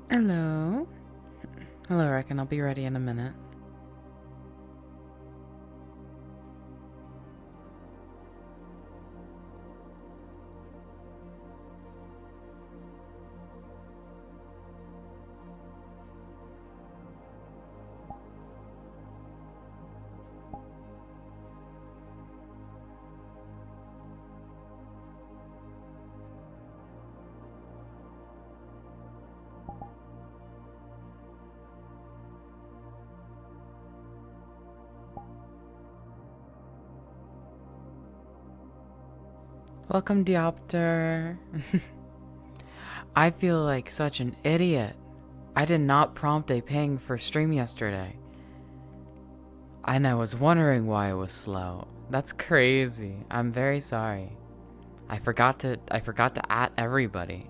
Hello. Hello, Reckon. I'll be ready in a minute. Welcome, Diopter. I feel like such an idiot. I did not prompt a ping for stream yesterday. And I was wondering why it was slow. That's crazy. I'm very sorry. I forgot to at everybody.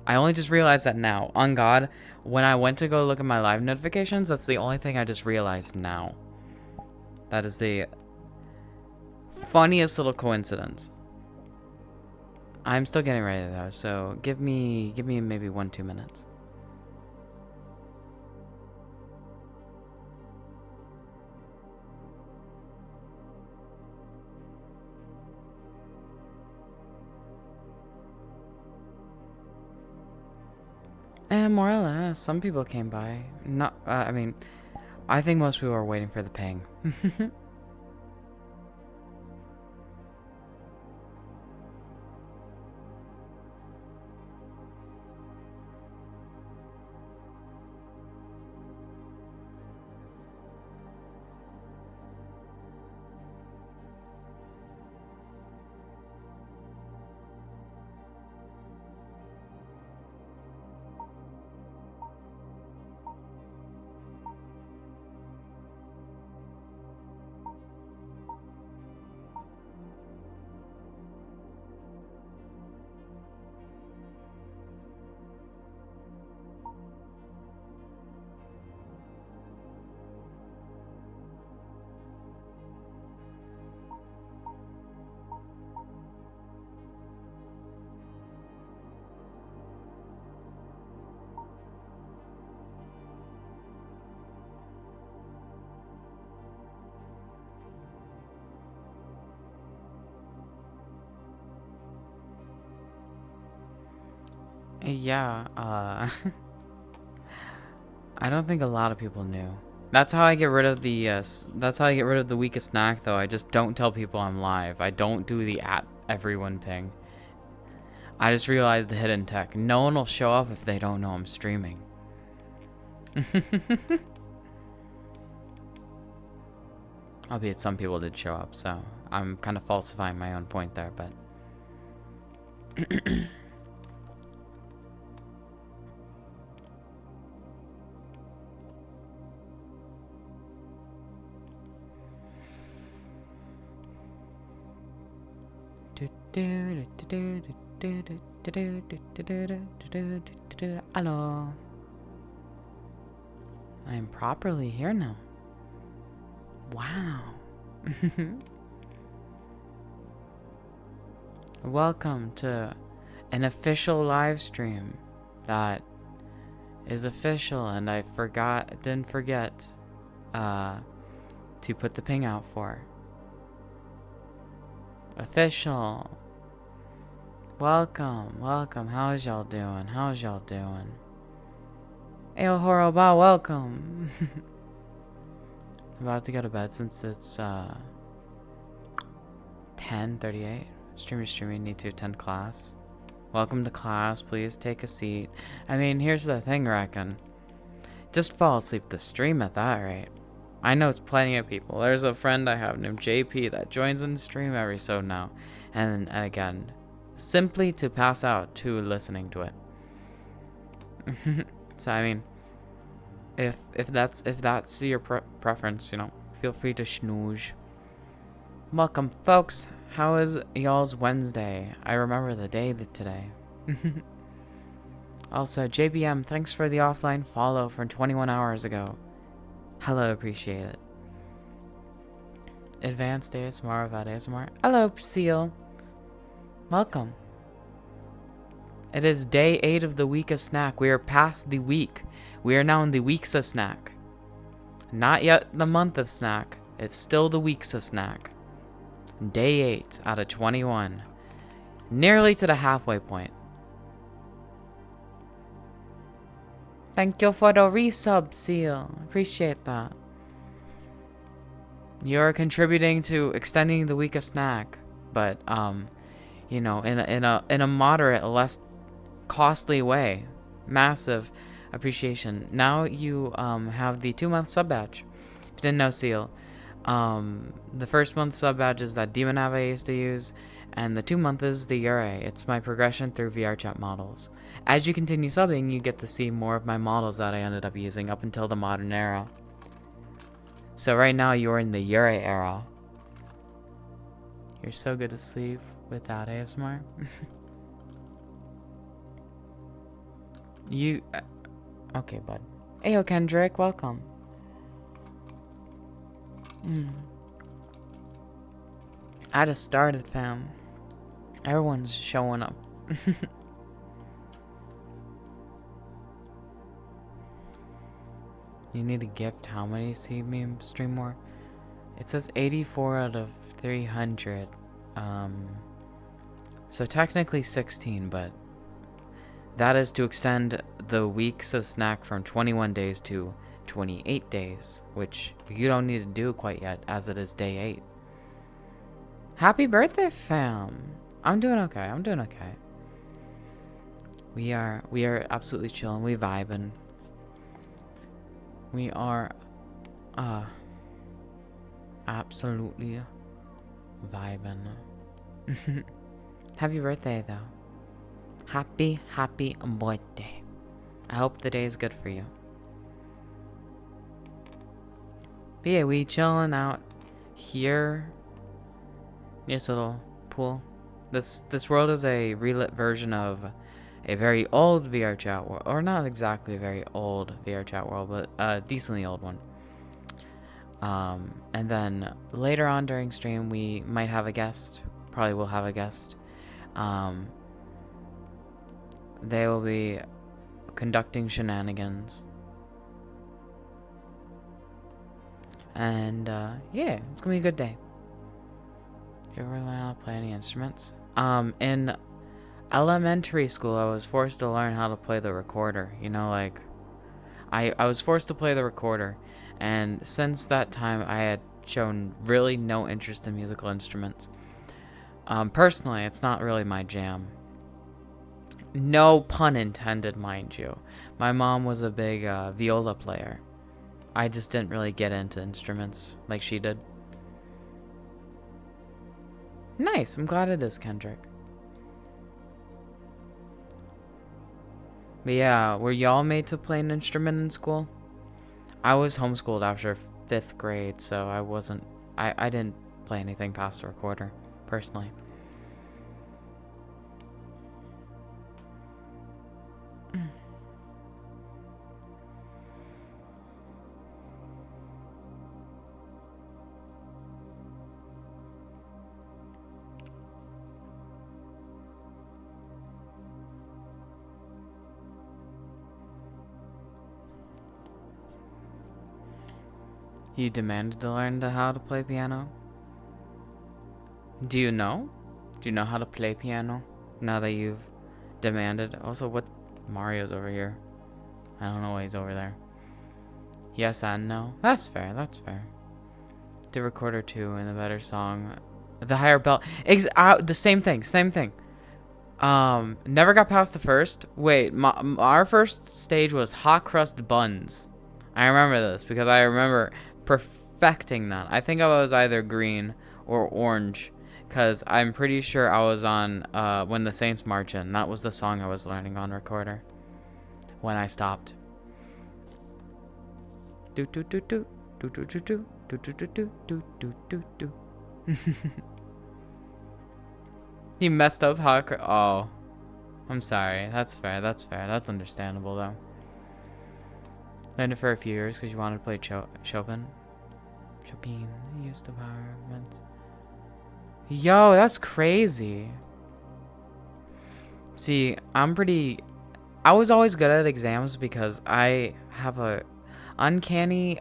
I only just realized that now. On God, when I went to go look at my live notifications, that's the only thing I just realized now. That is the funniest little coincidence. I'm still getting ready though, so give me maybe 1-2 minutes. And more or less, some people came by. Not, I think most people are waiting for the ping. Yeah, I don't think a lot of people knew. That's how I get rid of the weakest snack though. I just don't tell people I'm live. I don't do the at everyone ping. I just realized the hidden tech. No one will show up if they don't know I'm streaming. Albeit some people did show up, so I'm kind of falsifying my own point there, but hello. I am properly here now. Wow. Welcome to an official live stream that is official, and I didn't forget to put the ping out for. Official. Welcome. How's y'all doing? Ayo Horoba, welcome. I'm about to go to bed since it's 10:38. Streaming, need to attend class. Welcome to class, please take a seat. I mean, here's the thing, Reckon. Just fall asleep the stream at that rate. I know it's plenty of people. There's a friend I have named JP that joins in the stream every so now. And again, simply to pass out to listening to it. So I mean, if that's your preference, you know, feel free to snooze. Welcome, folks. How is y'all's Wednesday? I remember the day today. Also, JBM, thanks for the offline follow from 21 hours ago. Hello, appreciate it. Advanced ASMR about ASMR. Hello, Seal. Welcome. It is day 8 of the week of snack. We are past the week. We are now in the weeks of snack. Not yet the month of snack. It's still the weeks of snack. Day 8 out of 21. Nearly to the halfway point. Thank you for the resub, Seal. Appreciate that. You're contributing to extending the week of snack, but you know, in a moderate, less costly way. Massive appreciation. Now you have the 2-month sub badge. If you didn't know, Seal, the first month sub badge is that Demon Ave I used to use, and the 2-month is the Yurei. It's my progression through VRChat models. As you continue subbing, you get to see more of my models that I ended up using up until the modern era. So right now you're in the Yurei era. You're so good to sleep without ASMR. You... okay, bud. Ayo, Kendrick, welcome. I just started, fam. Everyone's showing up. You need a gift. How many see me stream more? It says 84 out of 300. So technically 16, but that is to extend the weeks of snack from 21 days to 28 days, which you don't need to do quite yet, as it is day 8. Happy birthday, fam! I'm doing okay. I'm doing okay. We are absolutely chilling. We vibing. We are absolutely vibing. Happy birthday, though. Happy birthday. I hope the day is good for you. But yeah, we chilling out here. This little pool. This world is a relit version of a very old VRChat world, or not exactly a very old VRChat world, but a decently old one. And then later on during stream, we might have a guest. Probably will have a guest. They will be conducting shenanigans. And yeah, it's gonna be a good day. You ever learn how to play any instruments? In elementary school, I was forced to learn how to play the recorder. You know, like, I was forced to play the recorder. And since that time, I had shown really no interest in musical instruments. Personally, it's not really my jam. No pun intended, mind you. My mom was a big viola player. I just didn't really get into instruments like she did. Nice, I'm glad it is, Kendrick. But yeah, were y'all made to play an instrument in school? I was homeschooled after 5th grade, so I didn't play anything past the recorder, personally. You demanded to learn how to play piano? Do you know? Do you know how to play piano now that you've demanded? Also, what? Mario's over here. I don't know why he's over there. Yes and no. That's fair. That's fair. The recorder 2 and the better song. The higher belt. The same thing. Same thing. Never got past the first. Wait, our first stage was hot crust buns. I remember this because I remember perfecting that. I think I was either green or orange, because I'm pretty sure I was on When the Saints March In. That was the song I was learning on recorder when I stopped. Do do do do do do do do do do do do do do do. You messed up oh, I'm sorry. That's fair. That's fair. That's understandable though. Learned it for a few years because you wanted to play Chopin. Chopin used the power events. Yo, that's crazy. See, I was always good at exams because I have a uncanny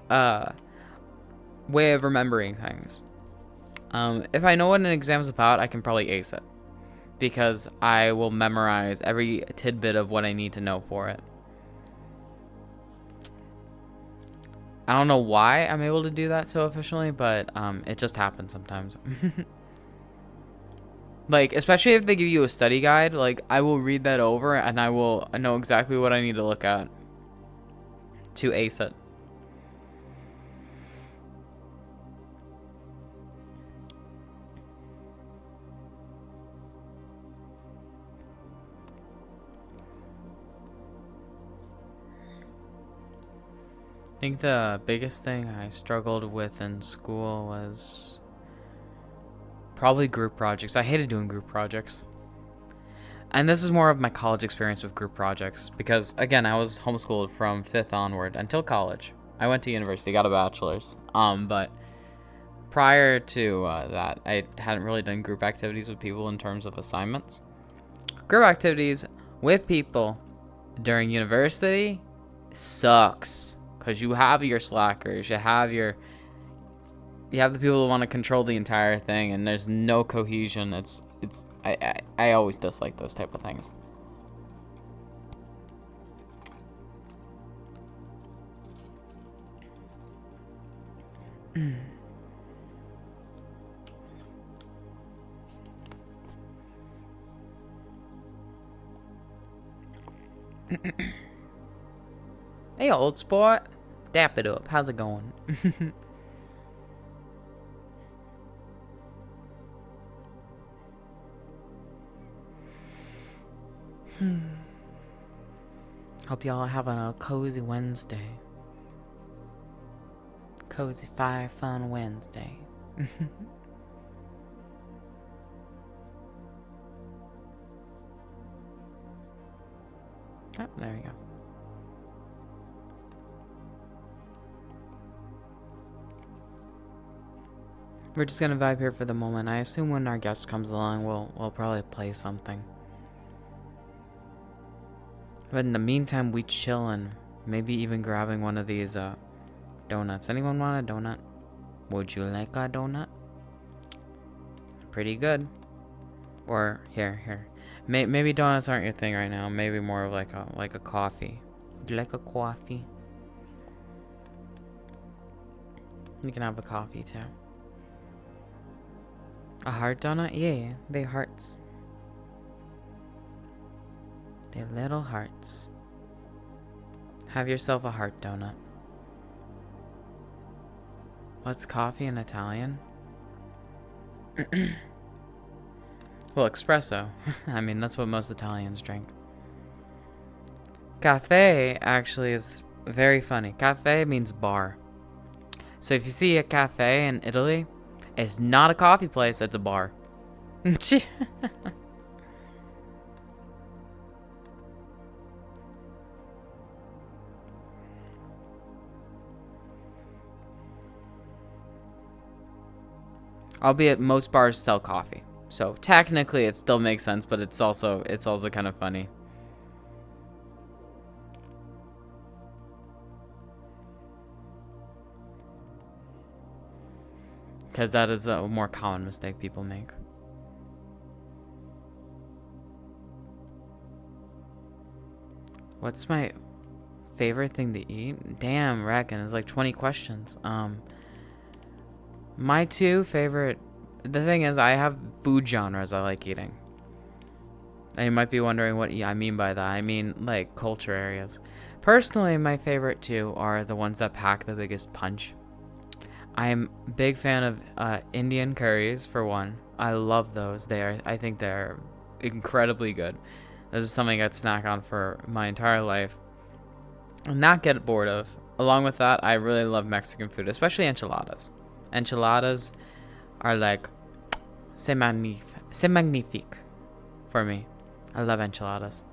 way of remembering things. If I know what an exam's about, I can probably ace it because I will memorize every tidbit of what I need to know for it. I don't know why I'm able to do that so efficiently, but it just happens sometimes. Like, especially if they give you a study guide, like, I will read that over and I will know exactly what I need to look at to ace it. I think the biggest thing I struggled with in school was probably group projects. I hated doing group projects. And this is more of my college experience with group projects because, again, I was homeschooled from 5th onward until college. I went to university, got a bachelor's. But prior to that, I hadn't really done group activities with people in terms of assignments. Group activities with people during university sucks because you have your slackers, you have the people who want to control the entire thing, and there's no cohesion. I always dislike those type of things. Hey, old sport. Dap it up. How's it going? Hope y'all are having a cozy Wednesday. Cozy Fire Fun Wednesday. Oh, there we go. We're just gonna vibe here for the moment. I assume when our guest comes along, we'll probably play something. But in the meantime, we chillin'. Maybe even grabbing one of these donuts. Anyone want a donut? Would you like a donut? Pretty good. Or here. Maybe donuts aren't your thing right now. Maybe more of like a coffee. Would you like a coffee? You can have a coffee too. A heart donut? Yeah, they hearts. They're little hearts. Have yourself a heart donut. What's coffee in Italian? Well, espresso. I mean, that's what most Italians drink. Cafe actually is very funny. Cafe means bar. So if you see a cafe in Italy, it's not a coffee place, it's a bar. Albeit most bars sell coffee. So technically it still makes sense, but it's also kind of funny. Because that is a more common mistake people make. What's my favorite thing to eat? Damn, reckon it's like 20 questions. My two favorite... The thing is, I have food genres I like eating. And you might be wondering what I mean by that. I mean, like, culture areas. Personally, my favorite two are the ones that pack the biggest punch. I'm a big fan of Indian curries, for one. I love those. I think they're incredibly good. This is something I'd snack on for my entire life and not get bored of. Along with that, I really love Mexican food, especially enchiladas. Enchiladas are like, c'est magnifique for me. I love enchiladas.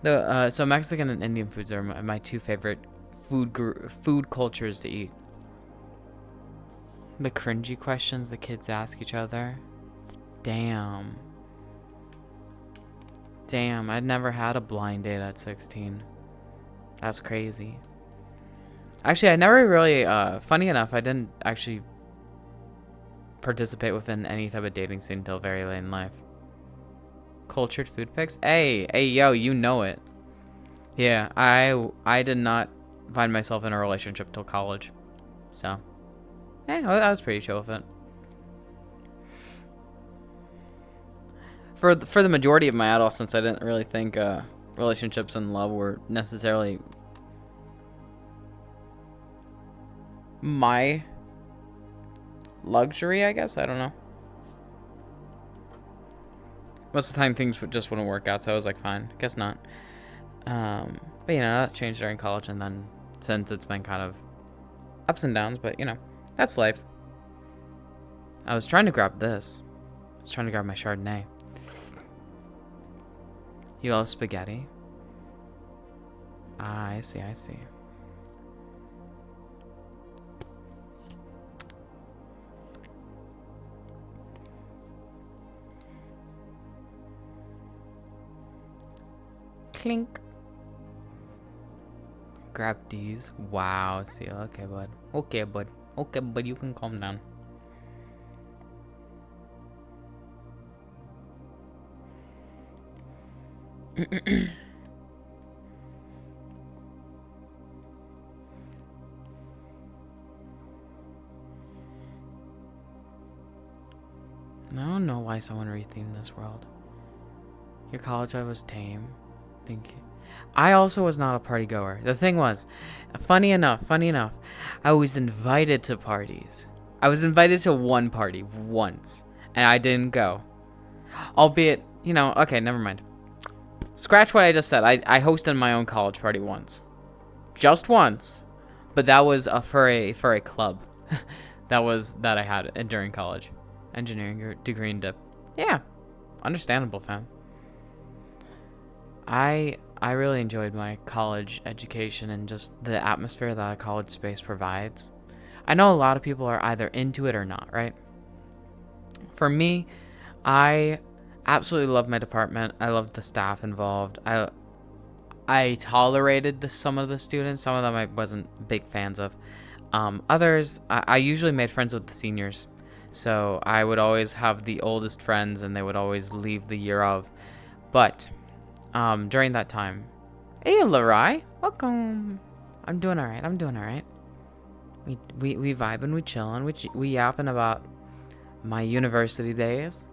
So Mexican and Indian foods are my two favorite food cultures to eat. The cringy questions the kids ask each other. Damn. Damn, I'd never had a blind date at 16. That's crazy. Actually, I never really, funny enough, I didn't actually participate within any type of dating scene until very late in life. Cultured food pics? Hey, yo, you know it. Yeah, I did not find myself in a relationship till college. So, I was pretty chill with it. For the majority of my adolescence, I didn't really think relationships and love were necessarily my luxury, I guess. I don't know. Most of the time, things just wouldn't work out, so I was like, fine, guess not. But you know, that changed during college, and then since it's been kind of ups and downs, but you know, that's life. I was trying to grab this. I was trying to grab my Chardonnay. You love spaghetti? Ah, I see, I see. Clink. Grab these. Wow, see, okay, bud. Okay, bud. Okay, bud, you can calm down. I don't know why someone rethemed this world. Your college life was tame. Thank you. I also was not a party goer. The thing was, funny enough, I was invited to parties. I was invited to one party once, and I didn't go. Albeit, you know, okay, never mind. Scratch what I just said. I hosted my own college party once. Just once. But that was for a club. that I had during college. Engineering degree and dip. Yeah. Understandable, fam. I really enjoyed my college education and just the atmosphere that a college space provides. I know a lot of people are either into it or not, right? For me, I absolutely loved my department. I loved the staff involved. I tolerated some of the students. Some of them I wasn't big fans of. Others, I usually made friends with the seniors. So I would always have the oldest friends and they would always leave the year of. But during that time, hey, Larai, welcome. I'm doing all right. We vibe and we chill and we yapping about my university days.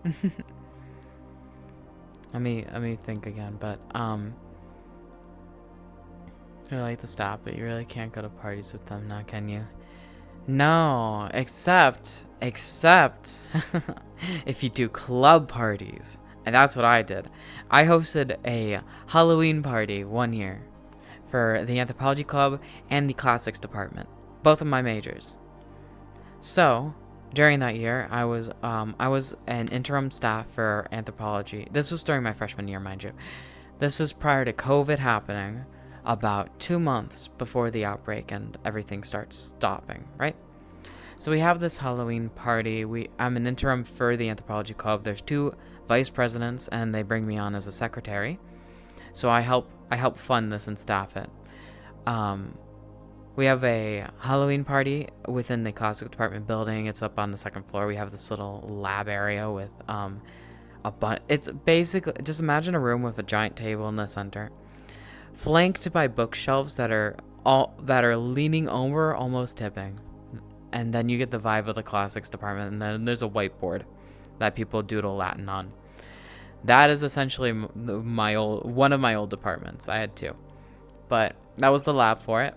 Let me think again, but I like the staff, but you really can't go to parties with them now, can you? No, except if you do club parties. And that's what I did. I hosted a Halloween party one year for the anthropology club and the classics department, both of my majors. So during that year, I was an interim staff for anthropology. This was during my freshman year, mind you. This is prior to COVID happening, about 2 months before the outbreak and everything starts stopping, right? So we have this Halloween party. I'm an interim for the anthropology club. There's 2 vice presidents, and they bring me on as a secretary. So I help fund this and staff it. We have a Halloween party within the classics department building. It's up on the 2nd floor. We have this little lab area with it's basically, just imagine a room with a giant table in the center, flanked by bookshelves that are leaning over, almost tipping. And then you get the vibe of the classics department, and then there's a whiteboard that people doodle Latin on. That is essentially one of my old departments. I had 2, but that was the lab for it,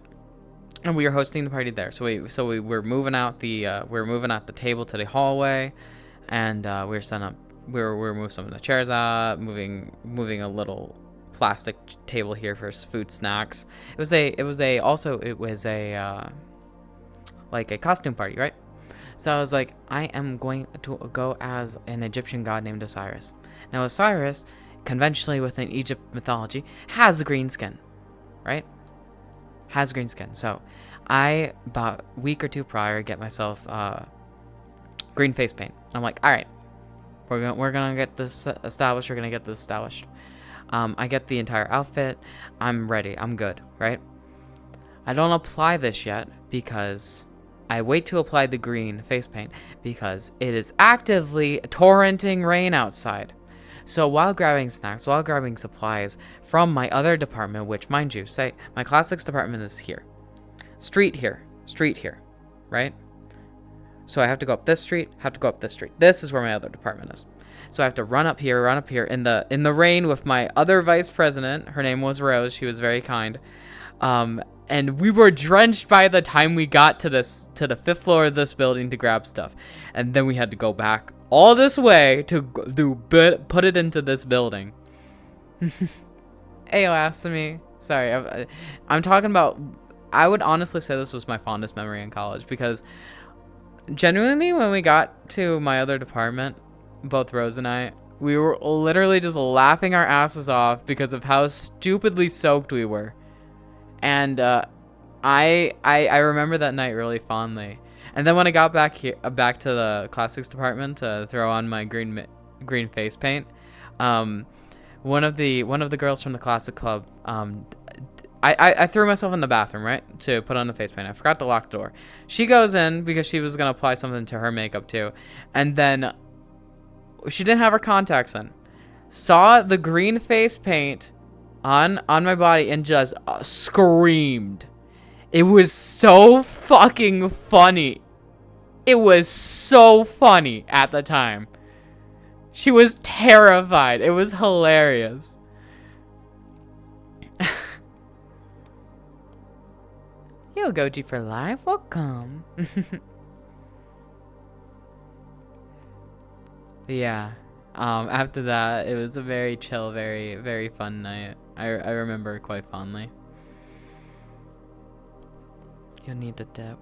and we were hosting the party there. So we were moving out the table to the hallway, and we were moving some of the chairs out, moving a little plastic table here for food snacks. It was like a costume party, right? So I was like, I am going to go as an Egyptian god named Osiris. Now Osiris, conventionally within Egypt mythology, has green skin, right? Has green skin. So I, about a week or 2 prior, get myself green face paint. I'm like, all right, We're gonna get this established. We're gonna get this established. I get the entire outfit. I'm ready. I'm good, right? I don't apply this yet because I wait to apply the green face paint because it is actively torrenting rain outside. So while grabbing snacks, while grabbing supplies from my other department, which, mind you, say my classics department is here. Street here, right? So I have to go up this street, have to go up this street. This is where my other department is. So I have to run up here in the rain with my other vice president. Her name was Rose. She was very kind. And we were drenched by the time we got to the 5th floor of this building to grab stuff. And then we had to go back all this way to put it into this building. Ayo asked me. Sorry, I'm talking about. I would honestly say this was my fondest memory in college because genuinely, when we got to my other department, both Rose and I, we were literally just laughing our asses off because of how stupidly soaked we were. And I remember that night really fondly. And then when I got back to the classics department to throw on my green face paint, one of the girls from the classic club, I threw myself in the bathroom, right, to put on the face paint. I forgot to lock the door. She goes in because she was gonna apply something to her makeup too, and then she didn't have her contacts in. Saw the green face paint on my body and just screamed. It was so fucking funny. It was so funny at the time. She was terrified. It was hilarious. Yo, Goji for life. Welcome. Yeah. After that, it was a very chill, very, very fun night. I remember it quite fondly. You'll need to dip.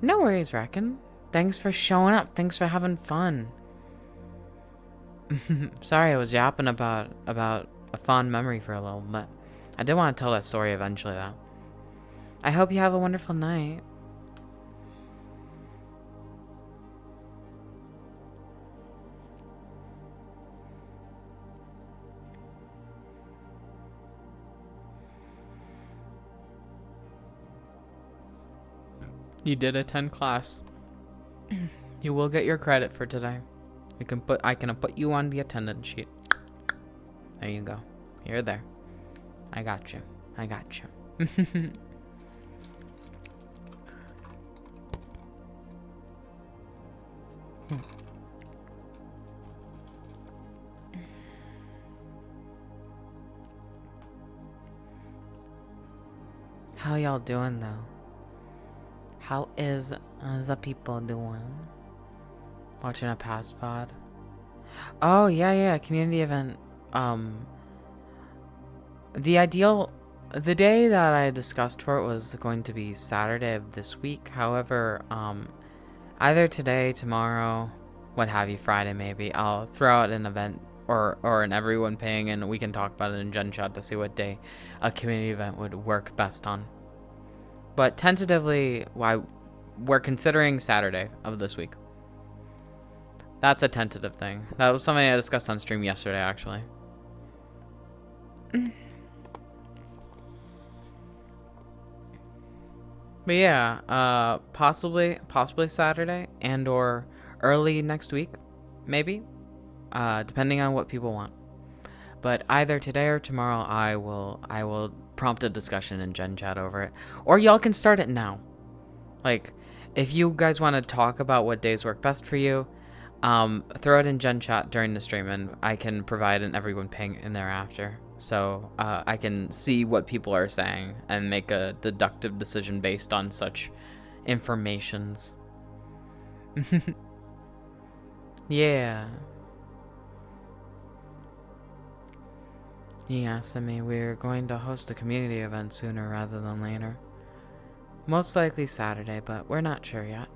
No worries, Reckon. Thanks for showing up. Thanks for having fun. Sorry, I was yapping about a fond memory for a little bit. I did want to tell that story eventually, though. I hope you have a wonderful night. You did attend class. You will get your credit for today. I can put you on the attendance sheet. There you go. You're there. I got you. I got you. How y'all doing though? How is the people doing? Watching a past VOD? Oh yeah, community event. The day that I discussed for it was going to be Saturday of this week. However, either today, tomorrow, what have you, Friday maybe, I'll throw out an event or an everyone paying, and we can talk about it in Gen Chat to see what day a community event would work best on. But tentatively, we're considering Saturday of this week. That's a tentative thing. That was something I discussed on stream yesterday, actually. But yeah, possibly Saturday and or early next week, maybe, depending on what people want. But either today or tomorrow, I will prompt a discussion in Gen Chat over it, or y'all can start it now. Like, if you guys want to talk about what days work best for you, throw it in Gen Chat during the stream, and I can provide an everyone ping in thereafter. So I can see what people are saying and make a deductive decision based on such informations. Yeah. Yeah, Simi, we're going to host a community event sooner rather than later. Most likely Saturday, but we're not sure yet.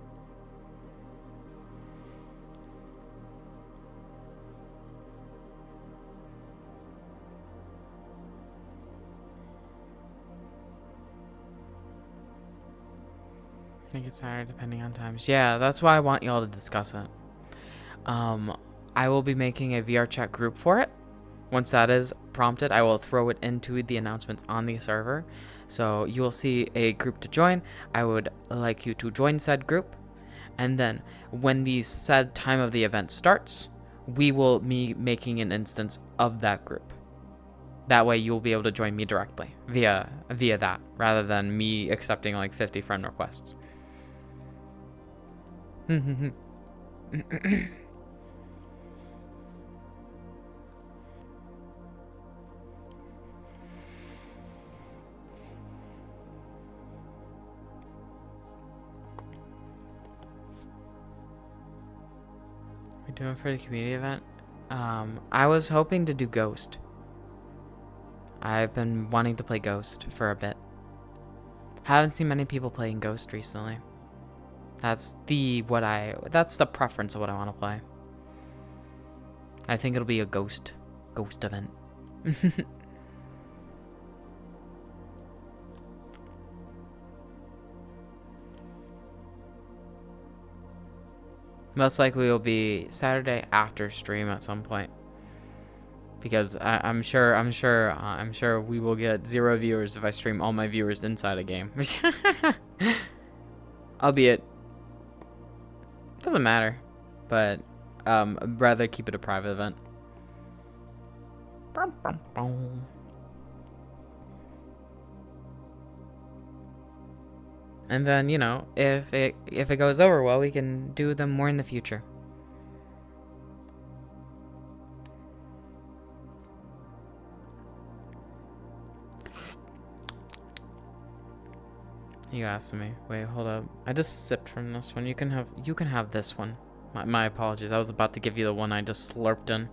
I think it's Saturday depending on times. Yeah, that's why I want y'all to discuss it. I will be making a VR chat group for it. Once that is prompted, I will throw it into the announcements on the server. So you will see a group to join. I would like you to join said group. And then when the said time of the event starts, we will be making an instance of that group. That way you'll be able to join me directly via that, rather than me accepting like 50 friend requests. We're doing for the community event. I was hoping to do Ghost. I've been wanting to play Ghost for a bit. Haven't seen many people playing Ghost recently. That's the preference of what I want to play. I think it'll be a ghost event. Most likely it'll be Saturday after stream at some point. Because I'm sure we will get 0 viewers if I stream all my viewers inside a game. Albeit, doesn't matter, but I'd rather keep it a private event. And then, you know, if it goes over well, we can do them more in the future. You asked me. Wait, hold up. I just sipped from this one. You can have this one. My apologies. I was about to give you the one I just slurped in.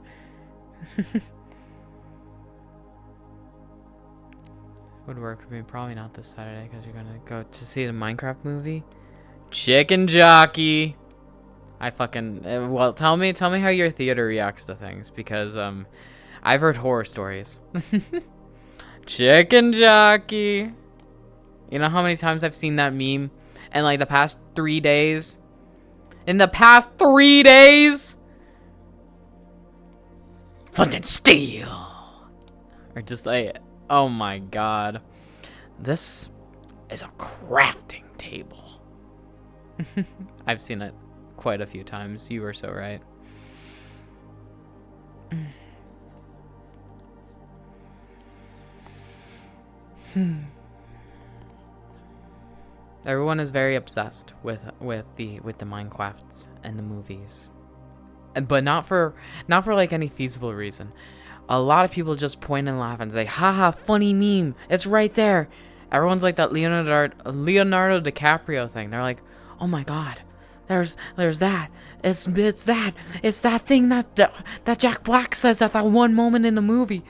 Would work for me. Probably not this Saturday because you're gonna go to see the Minecraft movie. Chicken Jockey. I fucking well. Tell me how your theater reacts to things, because I've heard horror stories. Chicken Jockey. You know how many times I've seen that meme in like the past 3 days? In the past 3 days? Fucking steal. Or just like, oh my god. This is a crafting table. I've seen it quite a few times. You were so right. Everyone is very obsessed with the Minecrafts and the movies, but not for like any feasible reason. A lot of people just point and laugh and say, "Haha, funny meme! It's right there." Everyone's like that Leonardo DiCaprio thing. They're like, "Oh my God, there's that. It's that thing that Jack Black says at that one moment in the movie."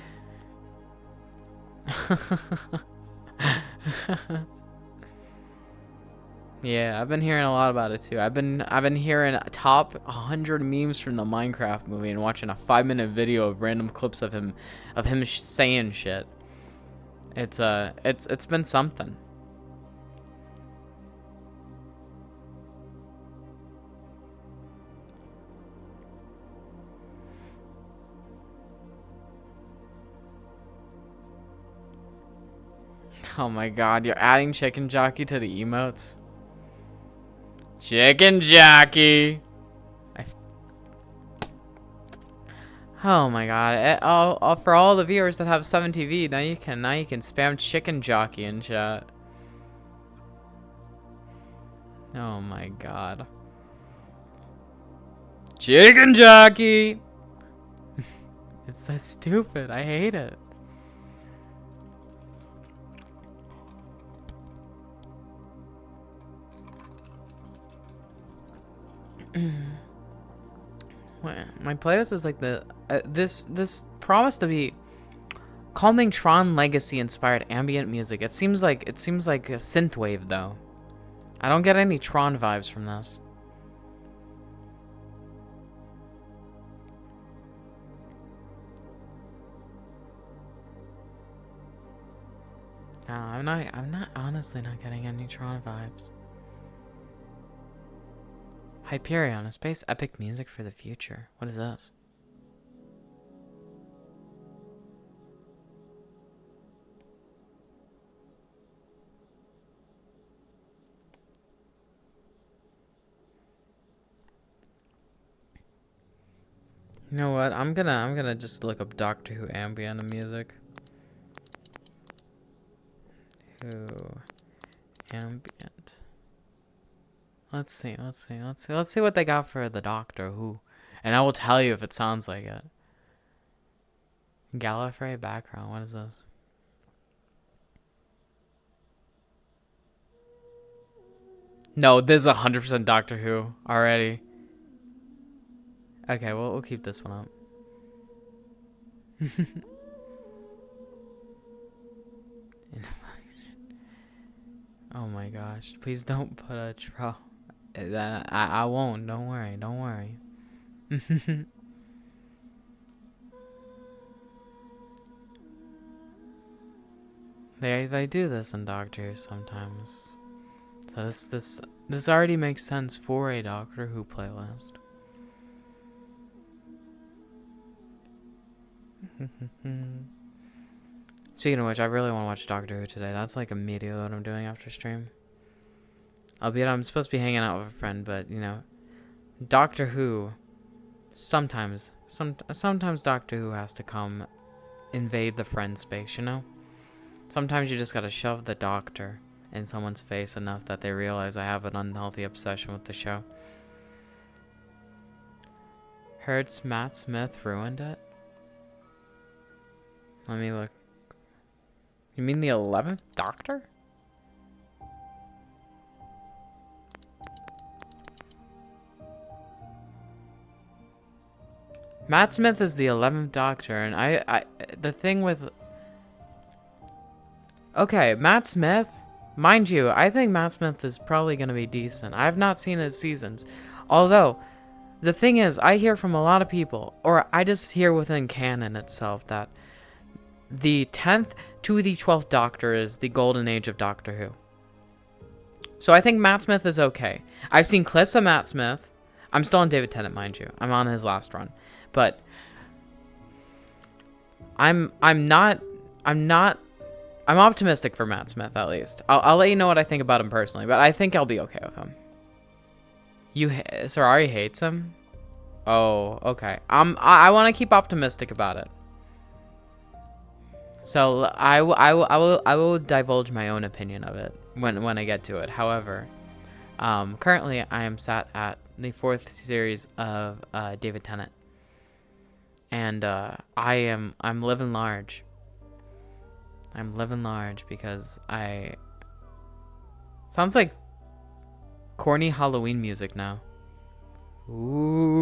Yeah, I've been hearing a lot about it too. I've been hearing top 100 memes from the Minecraft movie and watching a 5-minute video of random clips of him saying shit. It's been something. Oh my god, you're adding Chicken Jockey to the emotes? Chicken Jockey. Oh my god. For all the viewers that have 7TV, now you can spam Chicken Jockey in chat. Oh my god. Chicken Jockey. It's so stupid. I hate it. My playlist is like the this promised to be calming Tron Legacy inspired ambient music. It seems like a synthwave though. I don't get any Tron vibes from this. No, I'm honestly not getting any Tron vibes. Hyperion, a space epic music for the future. What is this? You know what? I'm gonna just look up Doctor Who ambient music. Who ambient. Let's see what they got for the Doctor Who. And I will tell you if it sounds like it. Gallifrey background, what is this? No, this is 100% Doctor Who already. Okay, well, we'll keep this one up. Oh my gosh. Please don't put a troll. I won't. Don't worry. Don't worry. They do this in Doctor Who sometimes. So this already makes sense for a Doctor Who playlist. Speaking of which, I really want to watch Doctor Who today. That's like immediately what I'm doing after stream. Albeit I'm supposed to be hanging out with a friend, but you know, Doctor Who. Sometimes Doctor Who has to come invade the friend space. You know. Sometimes you just gotta shove the Doctor in someone's face enough that they realize I have an unhealthy obsession with the show. Heard Matt Smith ruined it? Let me look. You mean the 11th Doctor? Matt Smith is the 11th Doctor, and I the thing with... Okay, Matt Smith, mind you, I think Matt Smith is probably going to be decent. I have not seen his seasons. Although, the thing is, I hear from a lot of people, or I just hear within canon itself, that the 10th to the 12th Doctor is the golden age of Doctor Who. So I think Matt Smith is okay. I've seen clips of Matt Smith. I'm still on David Tennant, mind you. I'm on his last run. But I'm optimistic for Matt Smith, at least. I'll let you know what I think about him personally, but I think I'll be okay with him. Sorari hates him? Oh, okay. I want to keep optimistic about it. So I will divulge my own opinion of it when I get to it. However, currently I am sat at the 4th series of David Tennant, and I'm living large. I'm living large because sounds like corny Halloween music now. Ooh.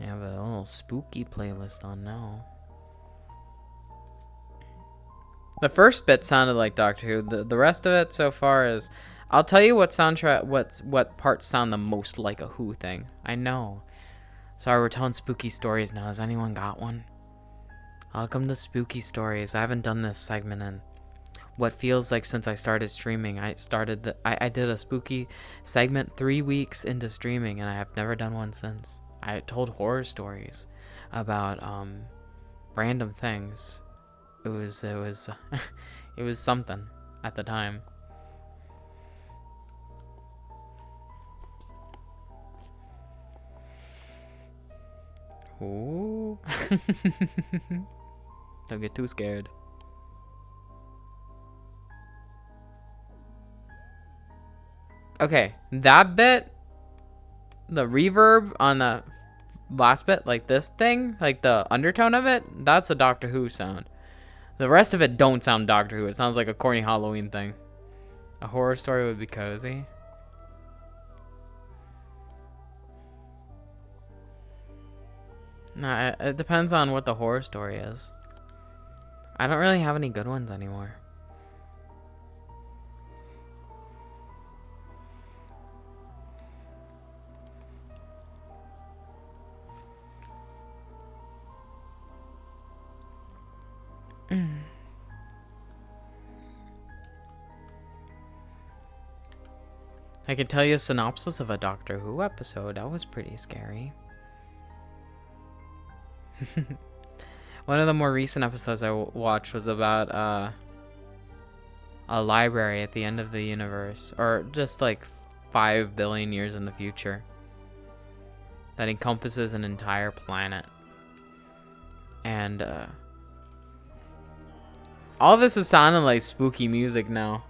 I have a little spooky playlist on now. The first bit sounded like Doctor Who. The rest of it so far is... I'll tell you what soundtrack, what parts sound the most like a Who thing. I know. Sorry, we're telling spooky stories now. Has anyone got one? Welcome to Spooky Stories. I haven't done this segment in what feels like since I started streaming. I did a spooky segment 3 weeks into streaming, and I have never done one since. I told horror stories about random things. It was it was something at the time. Ooh. Don't get too scared. Okay, that bit, the reverb on the last bit, like this thing, like the undertone of it, that's a Doctor Who sound. The rest of it don't sound Doctor Who. It sounds like a corny Halloween thing. A horror story would be cozy. Nah, it depends on what the horror story is. I don't really have any good ones anymore. I can tell you a synopsis of a Doctor Who episode. That was pretty scary. One of the more recent episodes I watched was about a library at the end of the universe, or just like 5 billion years in the future, that encompasses an entire planet. And all this is sounding like spooky music now.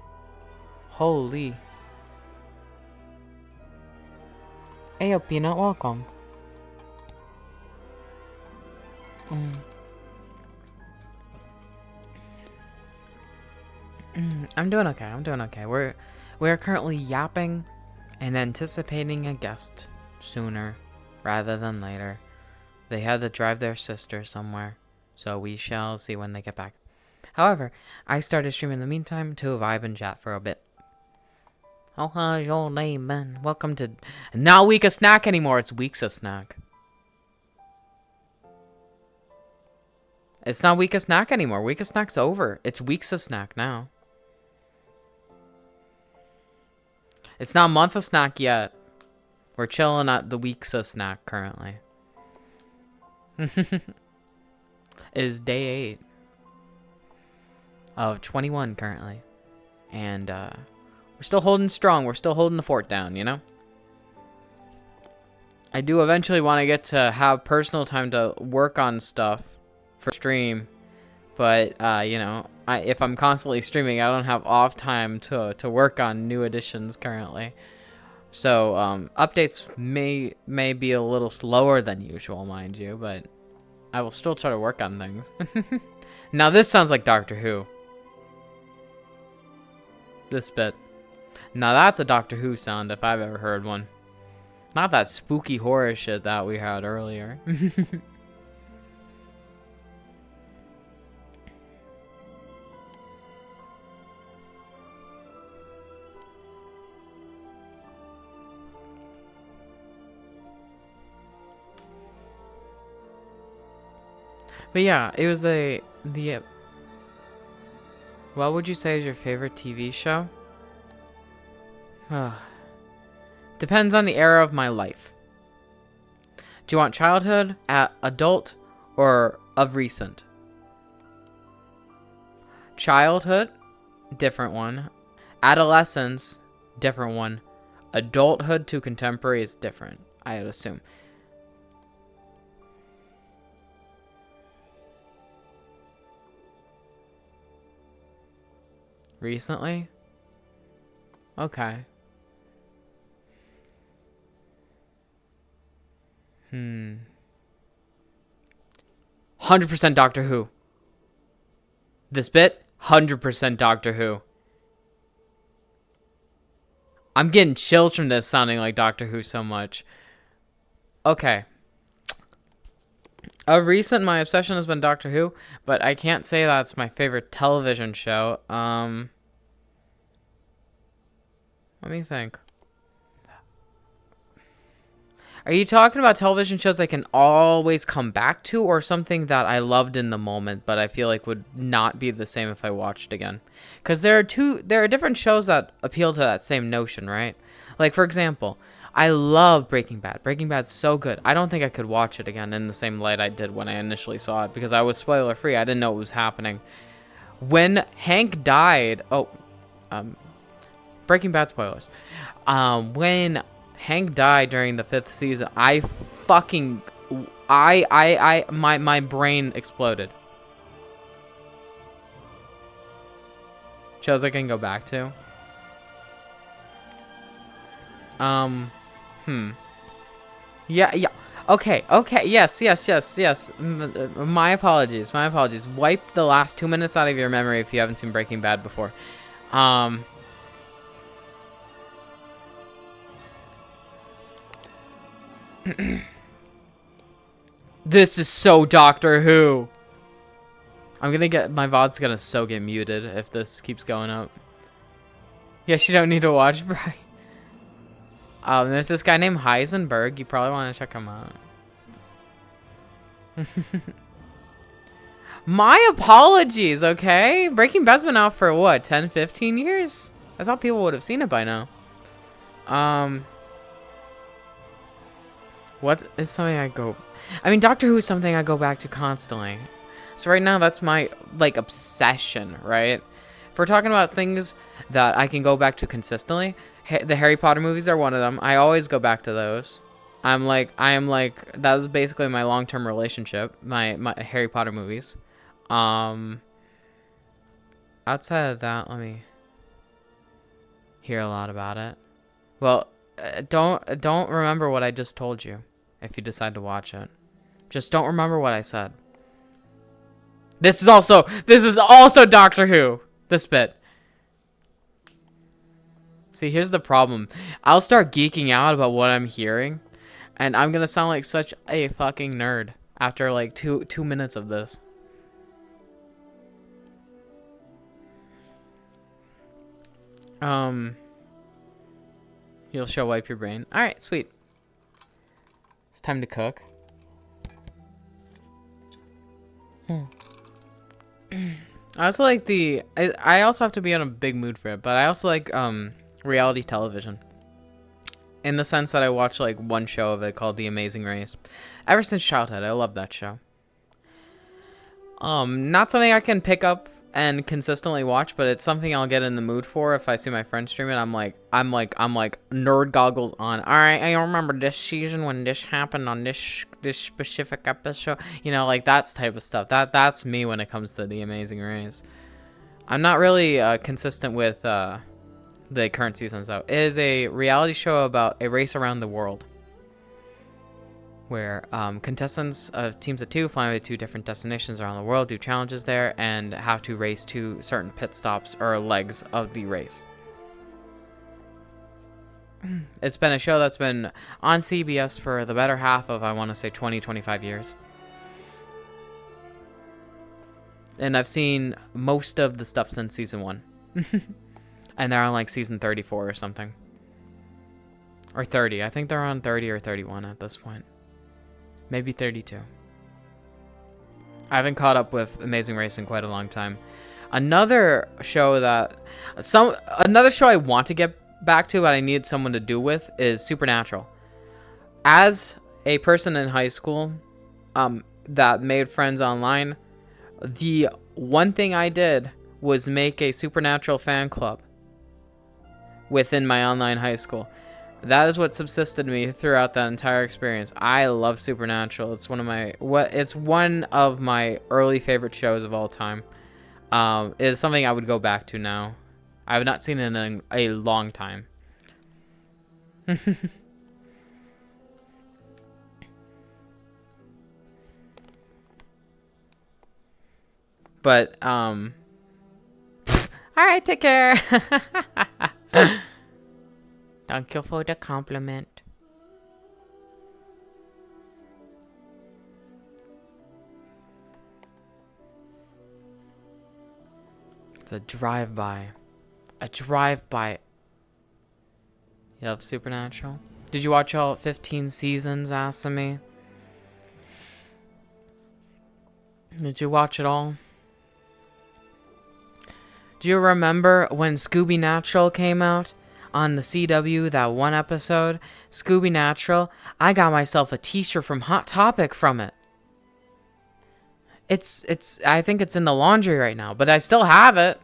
Holy. Hey, yo, Peanut, welcome. I'm doing okay. I'm doing okay. We're currently yapping and anticipating a guest sooner rather than later. They had to drive their sister somewhere, so we shall see when they get back. However, I started streaming in the meantime to vibe and chat for a bit. Oh, how's your name, man? Welcome to... Not Week of Snack anymore, it's Weeks of Snack. It's not Week of Snack anymore. Week of Snack's over. It's Weeks of Snack now. It's not Month of Snack yet. We're chilling at the Weeks of Snack currently. It is day 8 of 21 currently. And we're still holding strong. We're still holding the fort down, you know? I do eventually want to get to have personal time to work on stuff for stream. But, you know, if I'm constantly streaming, I don't have off time to work on new editions currently. So, updates may be a little slower than usual, mind you, but I will still try to work on things. Now, this sounds like Doctor Who. This bit. Now, that's a Doctor Who sound if I've ever heard one. Not that spooky horror shit that we had earlier. But yeah, it was what would you say is your favorite TV show? Depends on the era of my life. Do you want childhood, adult, or of recent? Childhood, different one. Adolescence, different one. Adulthood to contemporary is different, I would assume. Recently? Okay. 100% Doctor Who. This bit, 100% Doctor Who. I'm getting chills from this sounding like Doctor Who so much. Okay. Of recent, my obsession has been Doctor Who, but I can't say that's my favorite television show. Let me think. Are you talking about television shows I can always come back to, or something that I loved in the moment, but I feel like would not be the same if I watched again? Because there are different shows that appeal to that same notion, right? Like, for example, I love Breaking Bad. Breaking Bad's so good. I don't think I could watch it again in the same light I did when I initially saw it, because I was spoiler free. I didn't know what was happening. When Hank died, Breaking Bad spoilers. When Hank died during the 5th season, my brain exploded. Shows I can go back to. Yeah. Okay. Yes. My apologies. Wipe the last 2 minutes out of your memory if you haven't seen Breaking Bad before. This is so Doctor Who. My VOD's gonna so get muted if this keeps going up. Yes, you don't need to watch, Brian. There's this guy named Heisenberg. You probably want to check him out. My apologies, okay? Breaking Bad's been out for what, 10, 15 years? I thought people would have seen it by now. What is something I mean, Doctor Who is something I go back to constantly. So right now, that's my, like, obsession, right? If we're talking about things that I can go back to consistently, the Harry Potter movies are one of them. I always go back to those. I am like, that is basically my long-term relationship, my Harry Potter movies. Outside of that, let me hear a lot about it. Well, don't remember what I just told you if you decide to watch it. Just don't remember what I said. This is also Doctor Who. This bit. See, here's the problem. I'll start geeking out about what I'm hearing, and I'm gonna sound like such a fucking nerd after like two minutes of this. You'll show wipe your brain. All right, sweet. It's time to cook. I also like I also have to be in a big mood for it, but I also like reality television. In the sense that I watch like one show of it called The Amazing Race. Ever since childhood, I love that show. Not something I can pick up and consistently watch, but it's something I'll get in the mood for if I see my friends stream it. I'm like nerd goggles on. All right, I remember this season when this happened on this specific episode. You know, like that type of stuff. That's me when it comes to The Amazing Race. I'm not really consistent with the current seasons though. It is a reality show about a race around the world, where contestants of teams of two fly to 2 different destinations around the world, do challenges there, and have to race to certain pit stops or legs of the race. It's been a show that's been on CBS for the better half of, I want to say, 20-25 years. And I've seen most of the stuff since season 1. And they're on like season 34 or something. Or 30. I think they're on 30 or 31 at this point. Maybe 32. I haven't caught up with Amazing Race in quite a long time. Another show I want to get back to, but I need someone to do with, is Supernatural. As a person in high school that made friends online, the one thing I did was make a Supernatural fan club within my online high school. That is what subsisted me throughout that entire experience. I love Supernatural. It's one of my early favorite shows of all time. It's something I would go back to now. I have not seen it in a long time. But all right, take care. Thank you for the compliment. It's a drive-by. A drive-by. You love Supernatural? Did you watch all 15 seasons, Asami? Did you watch it all? Do you remember when Scooby Natural came out? On the CW, that one episode, Scooby Natural, I got myself a t-shirt from Hot Topic from it. I think it's in the laundry right now, but I still have it.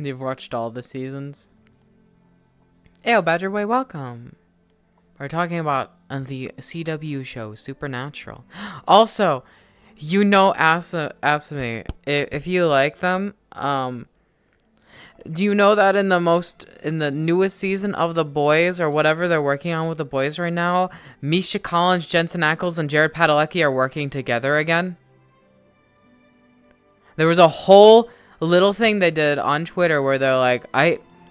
You've watched all the seasons? Ew, Badger Way, welcome. We're talking about the CW show, Supernatural. Also, you know, ask me, if you like them, do you know that in the newest season of The Boys, or whatever they're working on with The Boys right now, Misha Collins, Jensen Ackles, and Jared Padalecki are working together again? There was a whole little thing they did on Twitter where they're like,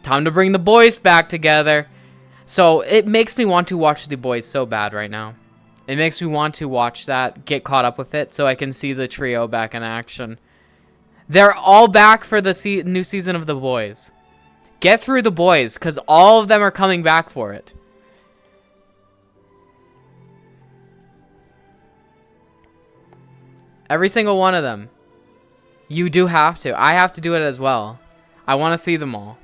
time to bring the boys back together. So it makes me want to watch The Boys so bad right now. It makes me want to watch that, get caught up with it, so I can see the trio back in action. They're all back for the new season of The Boys. Get through The Boys, because all of them are coming back for it. Every single one of them. You do have to. I have to do it as well. I want to see them all.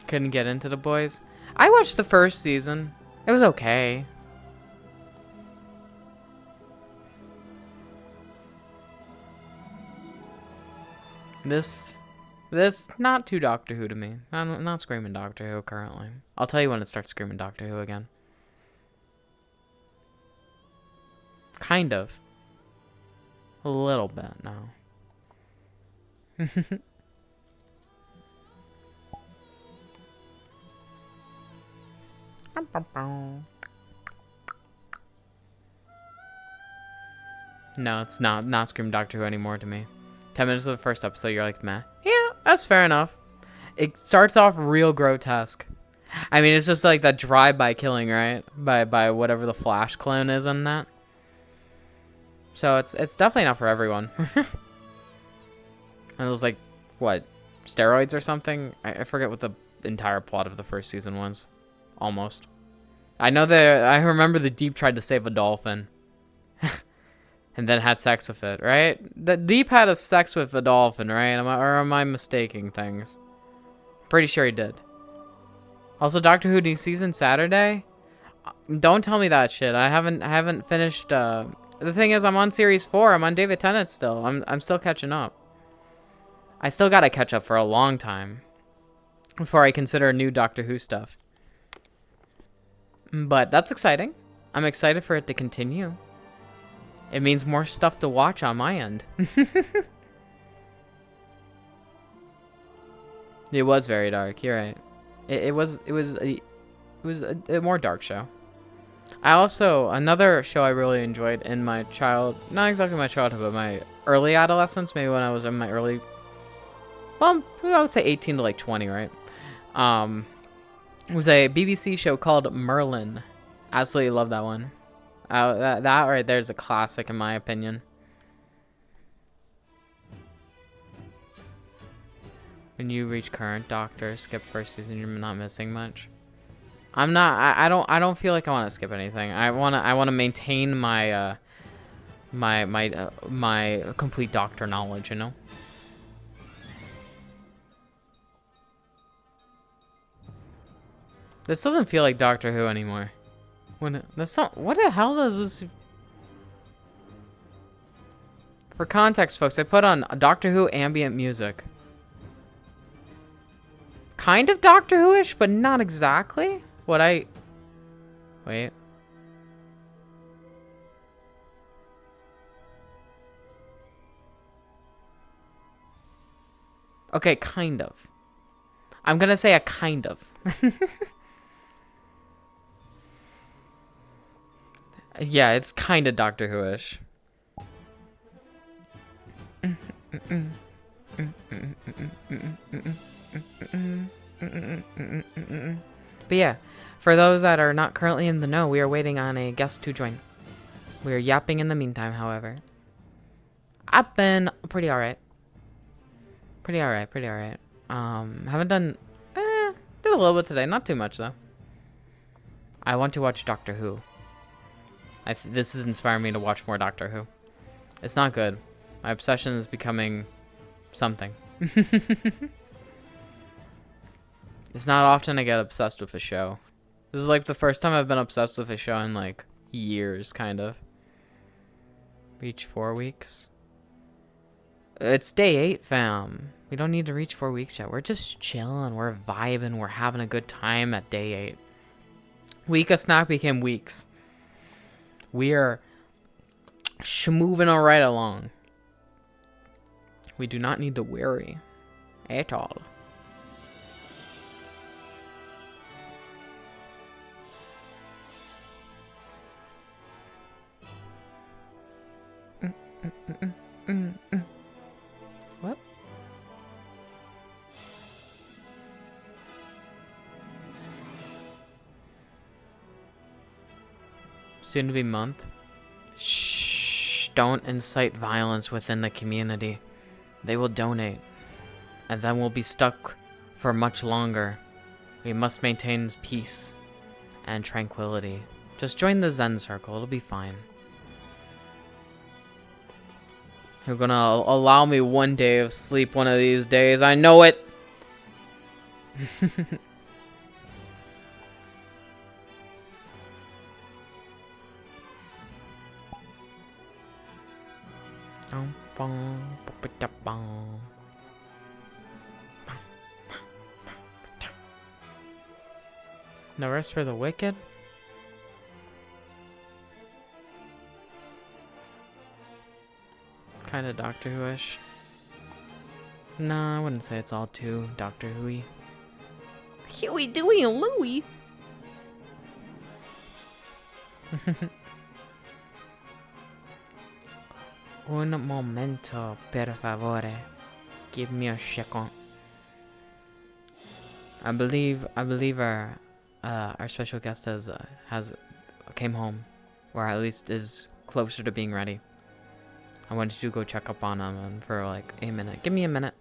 Couldn't get into The Boys. I watched the first season. It was okay. This not too Doctor Who to me. I'm not screaming Doctor Who currently. I'll tell you when it starts screaming Doctor Who again. Kind of. A little bit now. No, it's not Scream Doctor Who anymore to me. 10 minutes of the first episode, you're like, meh. Yeah, that's fair enough. It starts off real grotesque. I mean, it's just like that drive-by killing, right? By whatever the Flash clone is in that. So it's definitely not for everyone. And it was like, what, steroids or something? I forget what the entire plot of the first season was. Almost. I remember the Deep tried to save a dolphin. And then had sex with it, right? The Deep had a sex with a dolphin, right? Am I mistaking things? Pretty sure he did. Also, Doctor Who new season Saturday? Don't tell me that shit. I haven't finished. The thing is, I'm on series 4. I'm on David Tennant still. I'm still catching up. I still gotta catch up for a long time before I consider new Doctor Who stuff. But that's exciting. I'm excited for it to continue. It means more stuff to watch on my end. It was very dark. You're right. It was a more dark show. I also, another show I really enjoyed in my not exactly my childhood, but my early adolescence, maybe when I was in my early, well, I would say 18 to like 20, right? It was a BBC show called Merlin. Absolutely love that one. That right there's a classic in my opinion. When you reach current Doctor, skip first season, you're not missing much. I don't feel like I want to skip anything. I want to maintain my my complete Doctor knowledge, you know? This doesn't feel like Doctor Who anymore. That's not, what the hell does this? For context, folks, I put on Doctor Who ambient music. Kind of Doctor Who-ish, but not exactly. Wait. Okay, kind of. I'm gonna say a kind of. Yeah, it's kind of Doctor Who-ish. But yeah, for those that are not currently in the know, we are waiting on a guest to join. We are yapping in the meantime, however. I've been pretty alright. Pretty alright. Haven't done, did a little bit today, not too much though. I want to watch Doctor Who. This is inspiring me to watch more Doctor Who. It's not good. My obsession is becoming something. It's not often I get obsessed with a show. This is like the first time I've been obsessed with a show in like years, kind of. Reach 4 weeks. It's day 8, fam. We don't need to reach 4 weeks yet. We're just chilling. We're vibing. We're having a good time at day 8. Week of Snack became weeks. We are moving right along. We do not need to worry at all. Soon to be month. Shh, don't incite violence within the community. They will donate, and then we'll be stuck for much longer. We must maintain peace and tranquility. Just join the Zen circle, it'll be fine. You're gonna allow me one day of sleep one of these days, I know it! No rest for the wicked? Kinda Doctor Who-ish. Nah, I wouldn't say it's all too Doctor Who-y. Huey, Dewey, and Louie! Un momento, per favore. Give me a second. I believe our special guest has came home, or at least is closer to being ready. I wanted to go check up on him for like a minute. Give me a minute.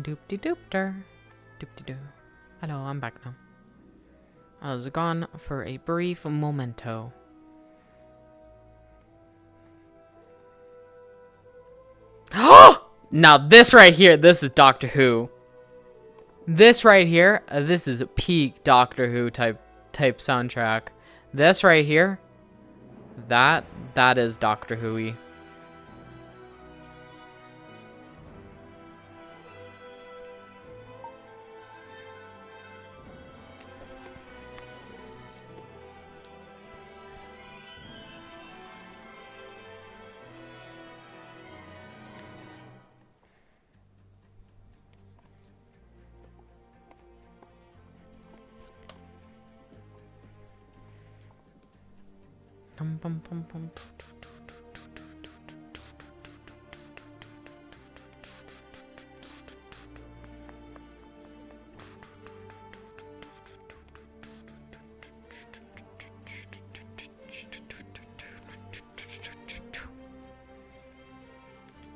Doop-de-doop-der. Doop-de-doo. Hello, I'm back now. I was gone for a brief momento. Now this right here, this is Doctor Who. This right here, this is a peak Doctor Who type soundtrack. This right here, that is Doctor Who-y.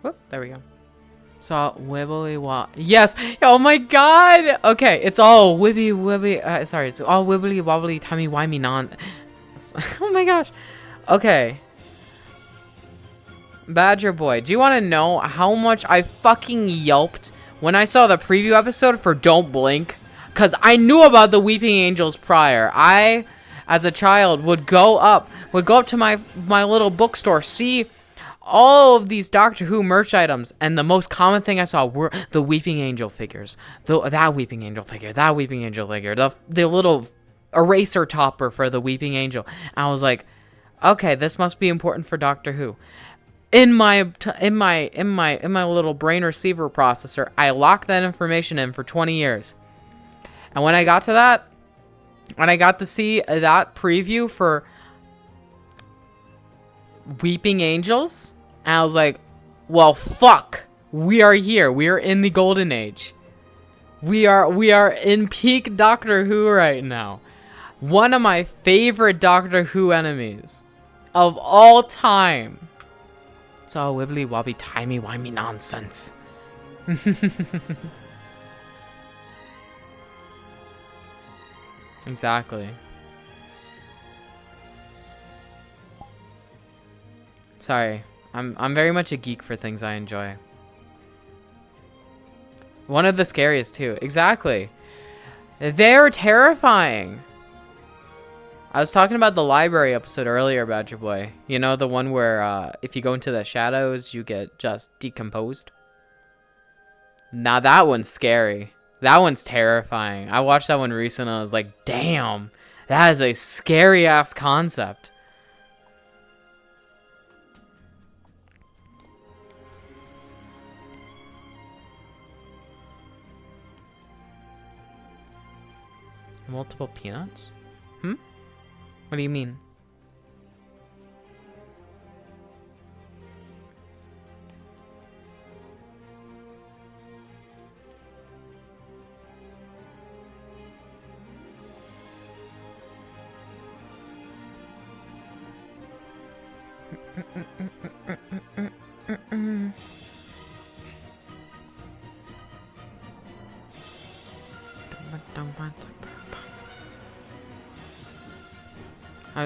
Whoop, there we go. Saw wibbly wop. Yes. Oh my god. Okay, it's all wibby wibby. Sorry, it's all wibbly wobbly timey wimey non. Oh my gosh. Okay. Badger Boy, do you want to know how much I fucking yelped when I saw the preview episode for Don't Blink? Because I knew about the Weeping Angels prior. I, as a child, would go up to my little bookstore, see all of these Doctor Who merch items, and the most common thing I saw were the Weeping Angel figures. That Weeping Angel figure, that Weeping Angel figure, the little eraser topper for the Weeping Angel. And I was like, okay, this must be important for Doctor Who. In my little brain receiver processor, I locked that information in for 20 years. And when I got to that, when I got to see that preview for Weeping Angels, I was like, well, fuck. We are here. We are in the golden age. We are in peak Doctor Who right now. One of my favorite Doctor Who enemies of all time. It's all wibbly wobbly timey wimey nonsense. Exactly. Sorry. I'm very much a geek for things I enjoy. One of the scariest too. Exactly. They're terrifying. I was talking about the library episode earlier, Badger Boy. You know, the one where if you go into the shadows, you get just decomposed. Now that one's scary. That one's terrifying. I watched that one recently and I was like, damn, that is a scary ass concept. Multiple peanuts? Hmm? What do you mean?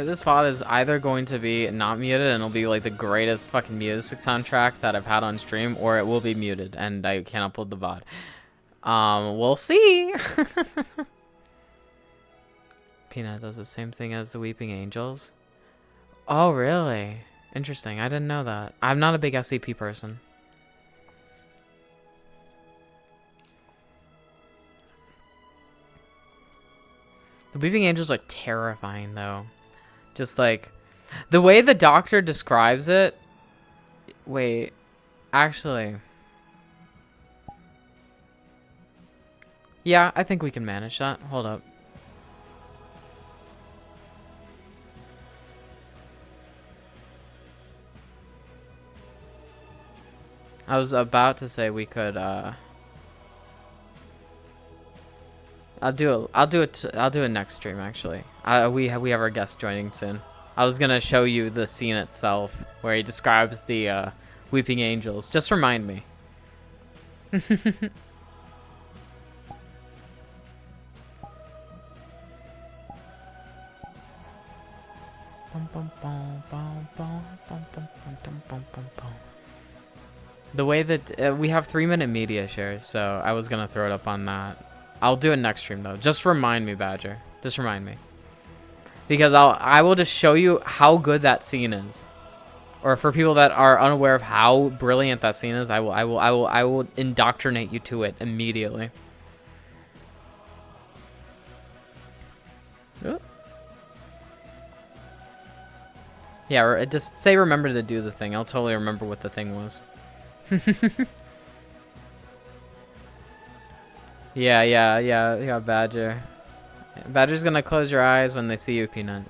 This VOD is either going to be not muted and it'll be like the greatest fucking music soundtrack that I've had on stream, or it will be muted and I can't upload the VOD. We'll see. Peanut does the same thing as the Weeping Angels. Oh, really? Interesting. I didn't know that. I'm not a big SCP person. The Weeping Angels are terrifying, though. Just like the way the doctor describes it. Wait, actually. Yeah, I think we can manage that. Hold up. I was about to say we could I'll do it next stream actually. We have our guest joining soon. I was gonna show you the scene itself where he describes the Weeping Angels. Just remind me. The way that we have 3-minute media shares, so I was gonna throw it up on that. I'll do it next stream though. Just remind me, Badger. Just remind me, because I will just show you how good that scene is, or for people that are unaware of how brilliant that scene is, I will indoctrinate you to it immediately. Oh. Yeah, just say remember to do the thing. I'll totally remember what the thing was. Yeah, Badger. Badger's gonna close your eyes when they see you, Peanut.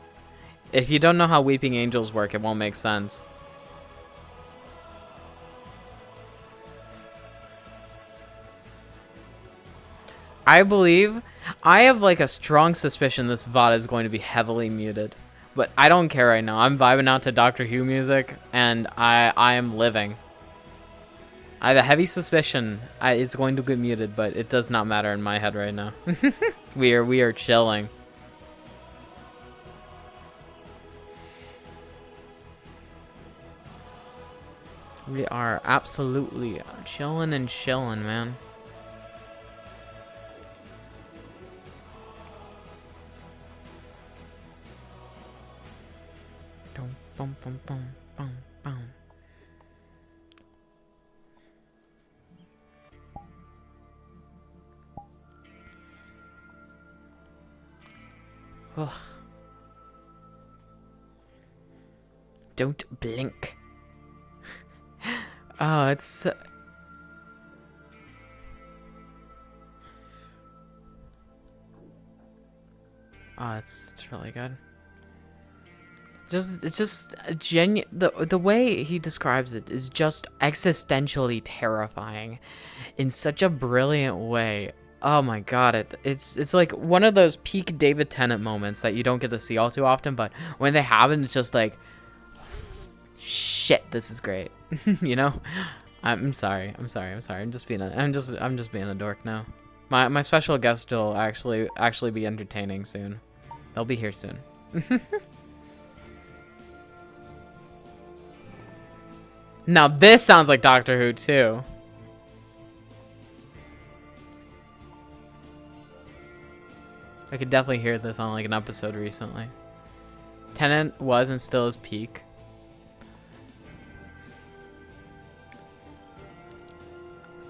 If you don't know how Weeping Angels work, it won't make sense. I have like a strong suspicion this VOD is going to be heavily muted. But I don't care right now. I'm vibing out to Doctor Who music, and I am living. I have a heavy suspicion it's going to get muted, but it does not matter in my head right now. we are chilling. We are absolutely chilling and chilling, man. Bum, bum, bum, bum, bum. Oh. Don't blink. Oh, it's... Oh, it's really good. It's just the way he describes it is just existentially terrifying in such a brilliant way. Oh my god, it's like one of those peak David Tennant moments that you don't get to see all too often, but when they happen, it's just like, shit, this is great. You know? I'm sorry. I'm sorry. I'm sorry. I'm just being a dork now. My special guest will actually be entertaining soon. They'll be here soon. Now this sounds like Doctor Who too. I could definitely hear this on like an episode recently. Tennant was and still is peak.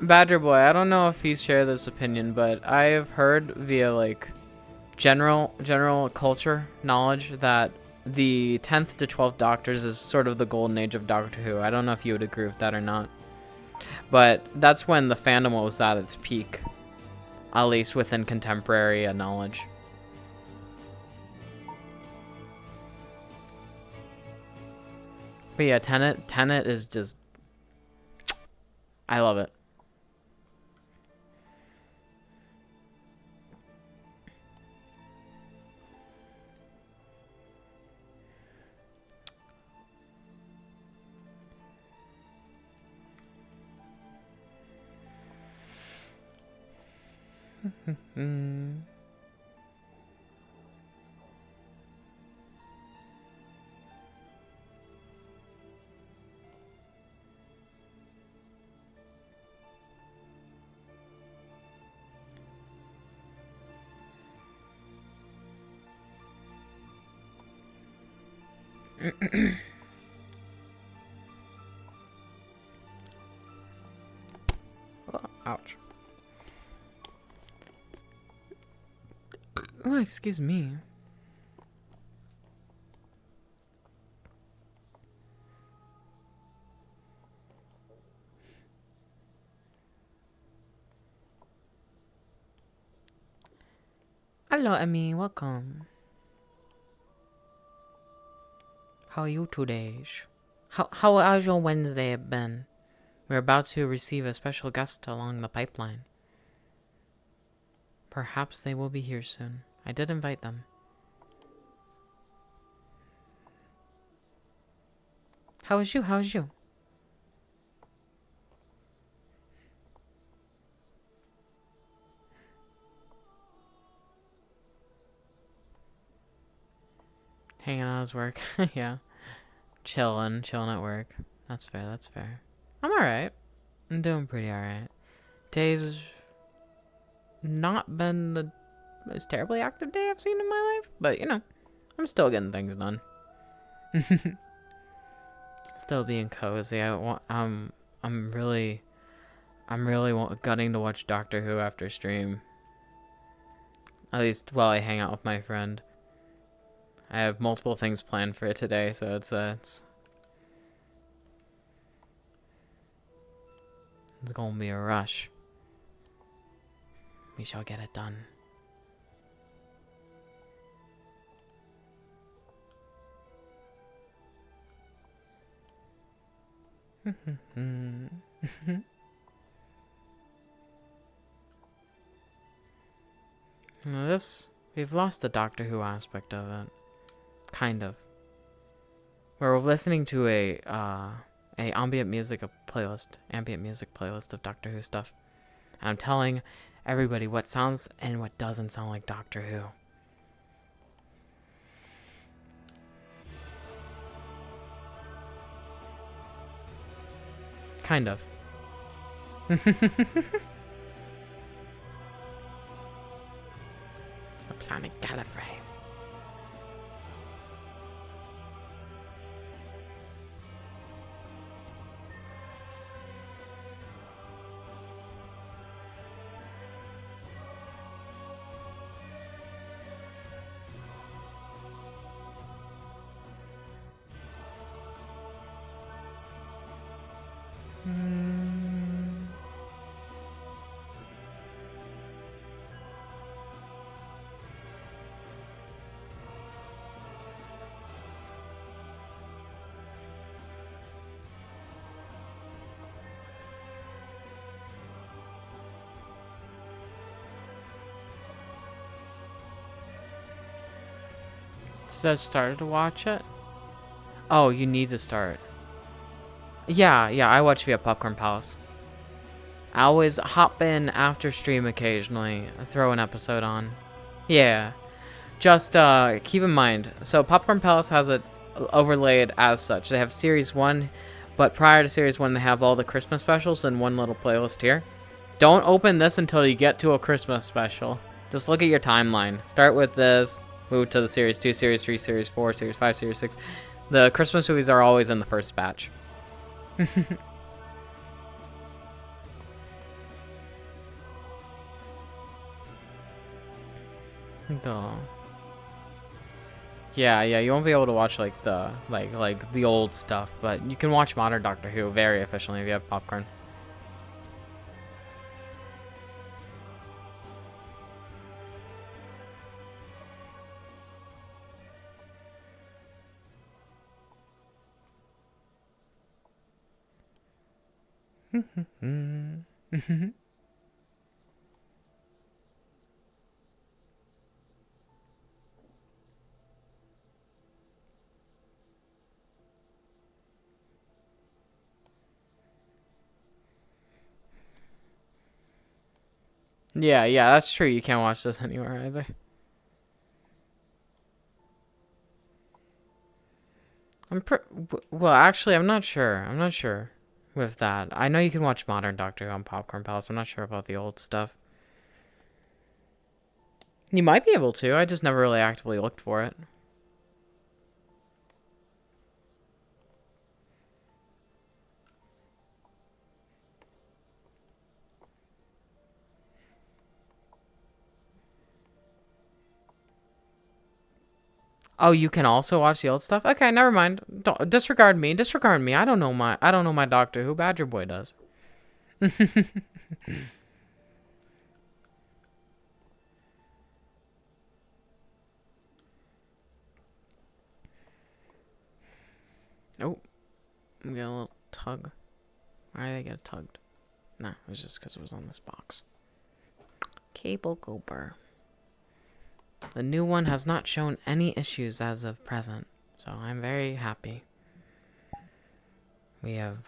Badger Boy, I don't know if he's shared this opinion, but I have heard via like general culture knowledge that the 10th to 12th Doctors is sort of the golden age of Doctor Who. I don't know if you would agree with that or not. But that's when the fandom was at its peak. At least within contemporary knowledge. But yeah, Tenet is just... I love it. Oh, ouch. Oh, excuse me. Hello, Emmy. Welcome. How are you today? How has your Wednesday been? We're about to receive a special guest along the pipeline. Perhaps they will be here soon. I did invite them. How is you? How is you? Hanging out at work. Yeah. Chilling at work. That's fair, that's fair. I'm alright. I'm doing pretty alright. Today's not been the most terribly active day I've seen in my life, but you know, I'm still getting things done. Still being cozy. I'm really gutting to watch Doctor Who after stream. At least while I hang out with my friend. I have multiple things planned for it today, so it's gonna be a rush. We shall get it done. Now we've lost the Doctor Who aspect of it. Kind of. We're listening to a ambient music playlist of Doctor Who stuff. And I'm telling everybody what sounds and what doesn't sound like Doctor Who. Kind of. The planet Gallifrey. So I started to watch it. Oh, you need to start. Yeah, I watch via Popcorn Palace. I always hop in after stream occasionally, throw an episode on. Yeah. Just keep in mind, so Popcorn Palace has it overlaid as such. They have Series 1, but prior to Series 1, they have all the Christmas specials in one little playlist here. Don't open this until you get to a Christmas special. Just look at your timeline. Start with this, move to the Series 2, Series 3, Series 4, Series 5, Series 6. The Christmas movies are always in the first batch. Duh. Yeah, you won't be able to watch like the the old stuff, but you can watch modern Doctor Who very efficiently if you have popcorn. Yeah, that's true. You can't watch this anywhere either. Well, actually, I'm not sure. I'm not sure with that. I know you can watch modern Doctor Who on Popcorn Palace. I'm not sure about the old stuff. You might be able to. I just never really actively looked for it. Oh, you can also watch the old stuff? Okay, never mind. Don't, disregard me. Disregard me. I don't know my Doctor Who. Badger Boy does. Oh, I'm getting a little tug. Why did I get tugged? Nah, it was just because it was on this box. Cable Cooper. The new one has not shown any issues as of present, so I'm very happy. We have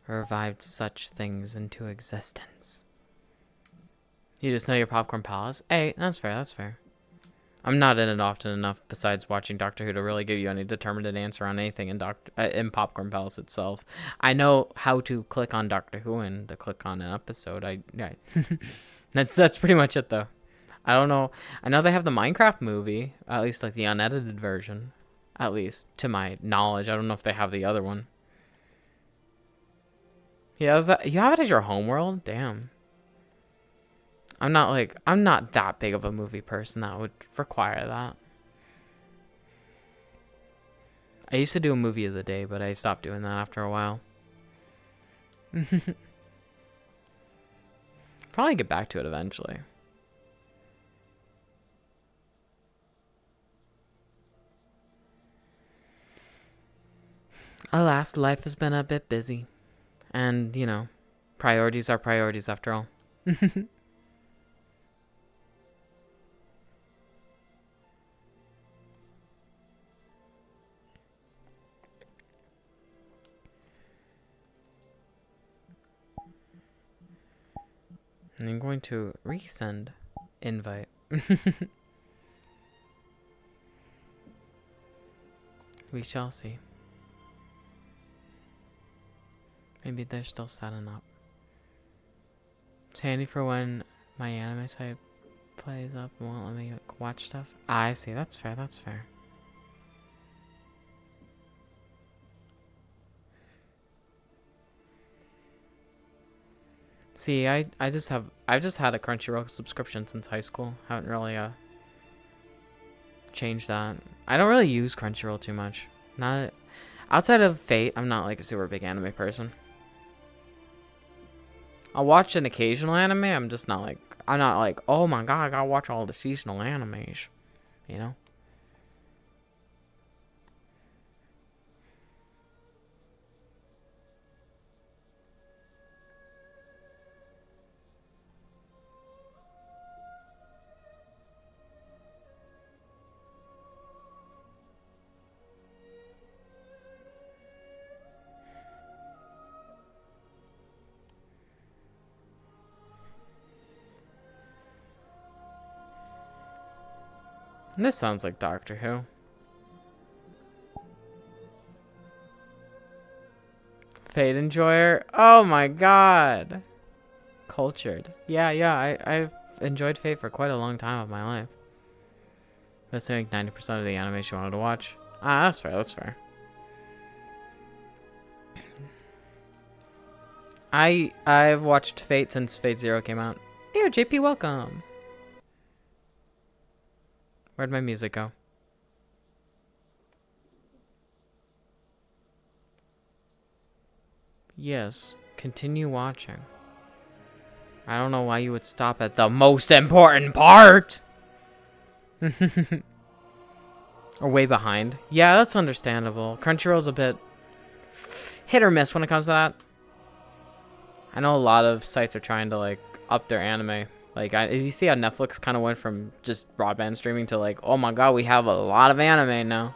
revived such things into existence. You just know your Popcorn Palace? Hey, that's fair, that's fair. I'm not in it often enough besides watching Doctor Who to really give you any determinate answer on anything in Popcorn Palace itself. I know how to click on Doctor Who and to click on an episode. Yeah. That's pretty much it though. I don't know. I know they have the Minecraft movie, at least like the unedited version. At least to my knowledge. I don't know if they have the other one. Yeah, is that, you have it as your homeworld? Damn. I'm not that big of a movie person that would require that. I used to do a movie of the day, but I stopped doing that after a while. Probably get back to it eventually. Alas, life has been a bit busy. And, you know, priorities are priorities after all. I'm going to resend invite. We shall see. Maybe they're still setting up. It's handy for when my anime site plays up and won't let me watch stuff. Ah, I see. That's fair. That's fair. See, I've just had a Crunchyroll subscription since high school. Haven't really changed that. I don't really use Crunchyroll too much. Not outside of Fate, I'm not like a super big anime person. I'll watch an occasional anime. I'm not like, oh my god, I gotta watch all the seasonal animes. You know? This sounds like Doctor Who. Fate Enjoyer. Oh my god. Cultured. Yeah, I've enjoyed Fate for quite a long time of my life. Missing like 90% of the animation you wanted to watch. Ah, that's fair, that's fair. I've watched Fate since Fate Zero came out. Dear JP, welcome. Where'd my music go? Yes, continue watching. I don't know why you would stop at the most important part. Or way behind. Yeah, that's understandable. Crunchyroll's a bit hit or miss when it comes to that. I know a lot of sites are trying to like up their anime. Like, you see how Netflix kind of went from just broadband streaming to like, oh my god, we have a lot of anime now.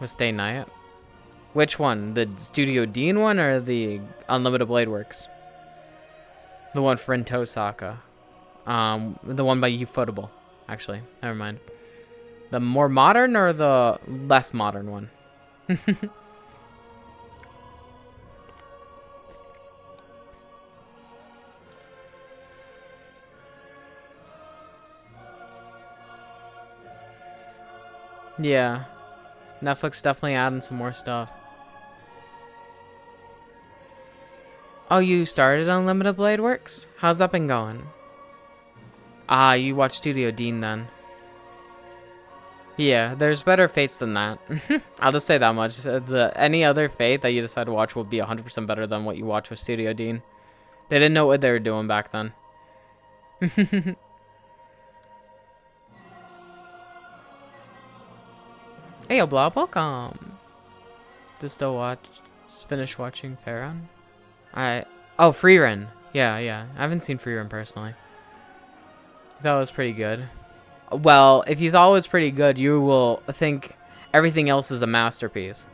With Stay Night. Which one? The Studio Dean one or the Unlimited Blade Works? The one for Intosaka. The one by Ufotable. Actually, never mind. The more modern or the less modern one? Yeah. Netflix definitely adding some more stuff. Oh, you started Unlimited Blade Works? How's that been going? Ah, you watch Studio Dean then. Yeah, there's better Fates than that. I'll just say that much. Any other Fate that you decide to watch will be 100% better than what you watch with Studio Dean. They didn't know what they were doing back then. Hey, yo, Blob, welcome. Just finish watching Pharaon? Oh, Frieren. Yeah. I haven't seen Frieren personally. I thought it was pretty good. Well, if you thought it was pretty good, you will think everything else is a masterpiece.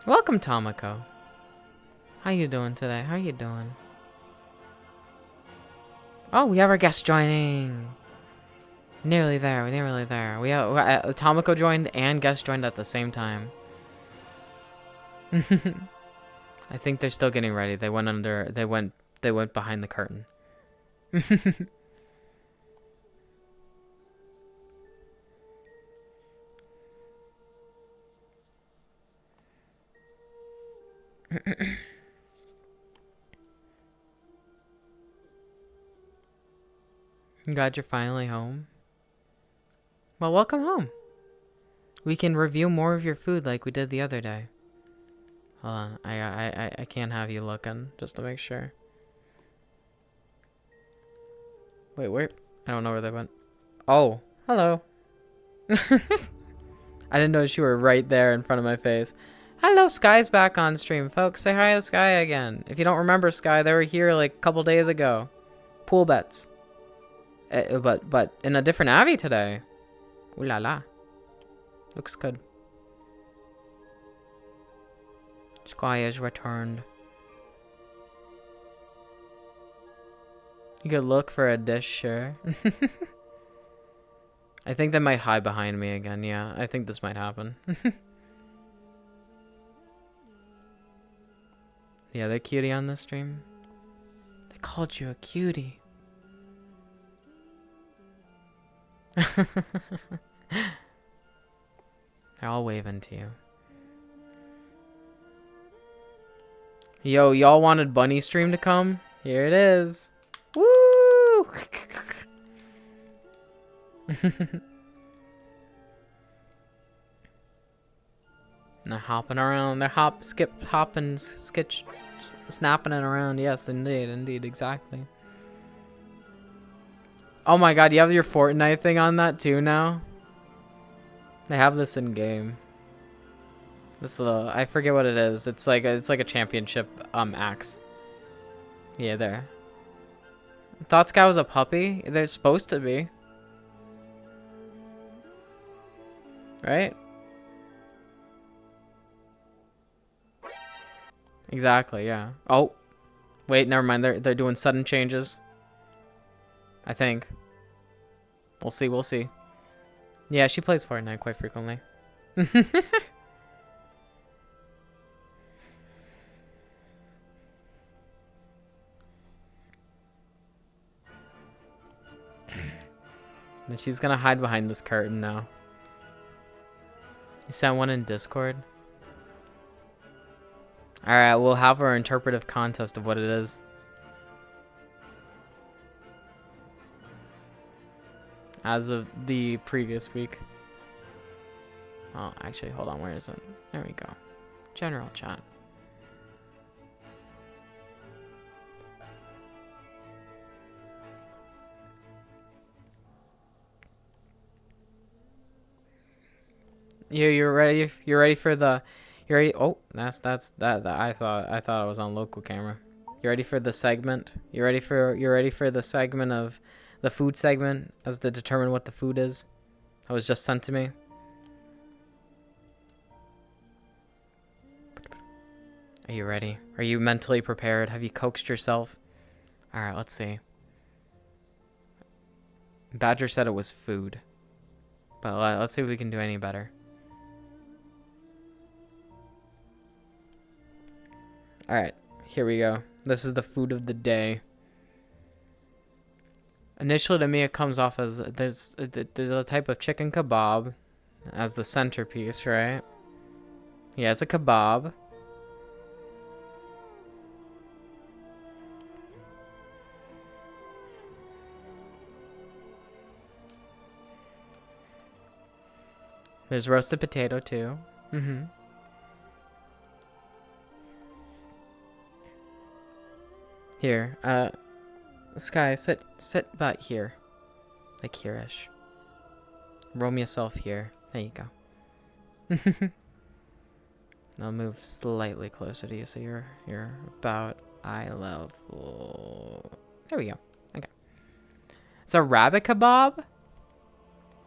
Welcome, Tomoko. How you doing today? How you doing? Oh, we have our guest joining. Nearly there. We're nearly there. We have Tomoko joined and guest joined at the same time. I think they're still getting ready. They went behind the curtain. Glad you're finally home. Well, welcome home. We can review more of your food like we did the other day. Hold on, I can't have you looking just to make sure. Wait, where? I don't know where they went. Oh, hello. I didn't notice you were right there in front of my face. Hello, Sky's back on stream, folks. Say hi to Sky again. If you don't remember Sky, they were here like a couple days ago. Pool bets. But in a different Avi today. Ooh la la. Looks good. Sky is returned. You could look for a dish, sure. I think they might hide behind me again. Yeah, I think this might happen. Yeah, they're cutie on this stream. They called you a cutie. They're all waving to you. Yo, y'all wanted Bunny stream to come? Here it is. Woo! They're hopping around. They're hopping, snapping it around. Yes, indeed, exactly. Oh my god, you have your Fortnite thing on that too now? They have this in game. This little, I forget what it is. It's like a championship axe. Yeah, there. Thought Sky was a puppy. They're supposed to be. Right? Exactly, yeah. Oh. Wait, never mind. They're doing sudden changes. I think. We'll see, we'll see. Yeah, she plays Fortnite quite frequently. And she's gonna hide behind this curtain now. You sent one in Discord? Alright, we'll have our interpretive contest of what it is. As of the previous week. Oh, actually, hold on. Where is it? There we go. General chat. You're ready. You're ready for the. You're ready. Oh, that's that. I thought I was on local camera. You ready for the segment? You're ready for the segment of the food segment as to determine what the food is that was just sent to me. Are you ready? Are you mentally prepared? Have you coaxed yourself? All right, let's see. Badger said it was food, but let's see if we can do any better. All right, here we go. This is the food of the day. Initially, to me, it comes off as there's a type of chicken kebab as the centerpiece, right? Yeah, it's a kebab. There's roasted potato too. Mm-hmm. Here, Sky, sit about here. Like here-ish. Roam yourself here. There you go. I'll move slightly closer to you so you're about eye level. There we go. Okay. It's a rabbit kebab?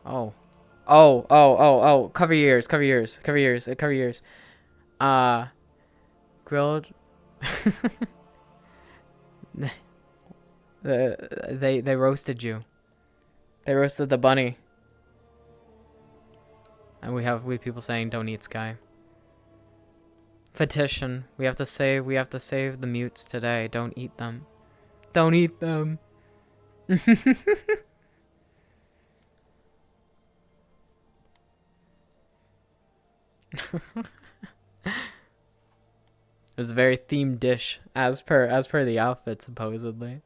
Oh. Oh. Cover your ears, cover your ears, cover your ears, cover your ears. Grilled. They roasted you. They roasted the bunny. And we have people saying don't eat Sky. Petition. We have to save the mutes today. Don't eat them. Don't eat them. It was a very themed dish, as per the outfit, supposedly.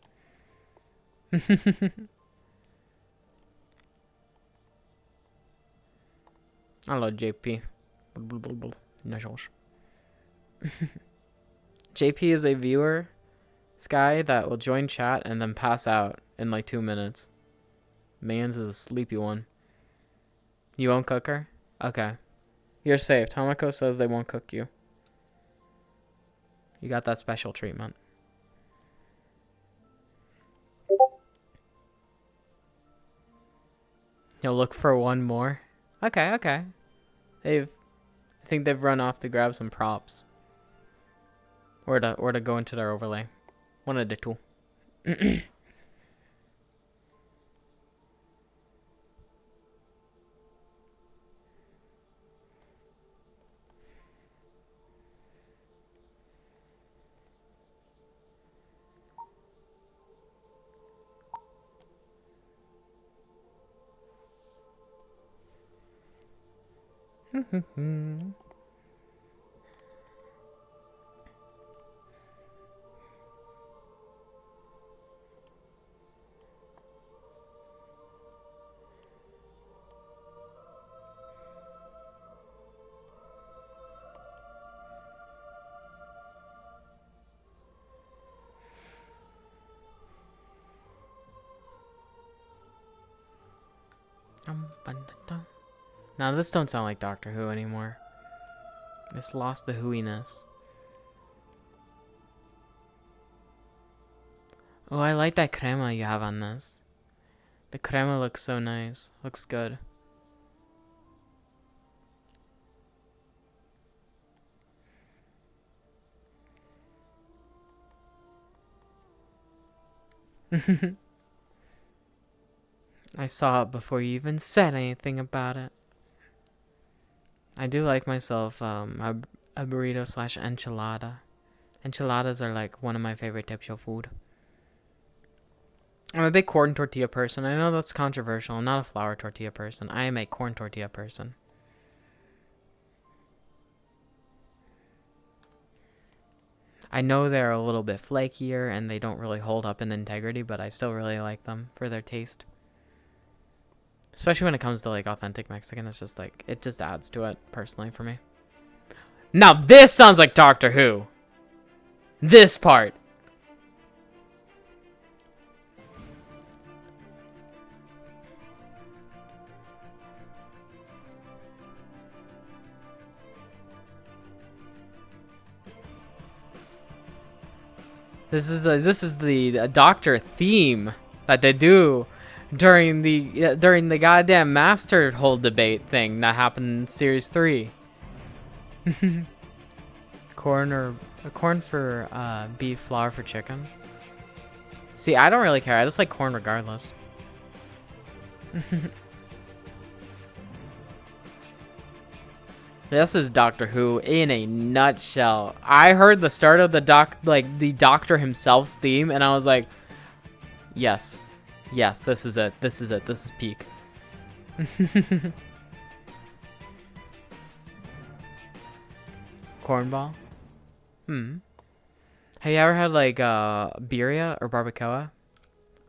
Hello, JP. JP is a viewer, Sky, that will join chat and then pass out in like 2 minutes. Mans is a sleepy one. You won't cook her? Okay. You're safe. Tomoko says they won't cook you. You got that special treatment. You'll look for one more? Okay. I think they've run off to grab some props. Or to go into their overlay. One of the two. Now this don't sound like Doctor Who anymore. It's lost the whoiness. Oh, I like that crema you have on this. The crema looks so nice. Looks good. I saw it before you even said anything about it. I do like myself a burrito slash enchilada. Enchiladas are like one of my favorite types of food. I'm a big corn tortilla person. I know that's controversial. I'm not a flour tortilla person. I am a corn tortilla person. I know they're a little bit flakier and they don't really hold up in integrity, but I still really like them for their taste. Especially when it comes to like authentic Mexican, it's just like, it just adds to it personally for me. Now this sounds like Doctor Who. This part. This is the Doctor theme that they do during the goddamn Master Hold debate thing that happened in Series 3. Corn for beef, flour for chicken. See, I don't really care. I just like corn regardless. This is Doctor Who in a nutshell. I heard the start of the the Doctor himself's theme, and I was like, yes, yes, this is it. This is it. This is peak. Cornball. Have you ever had like birria or barbacoa?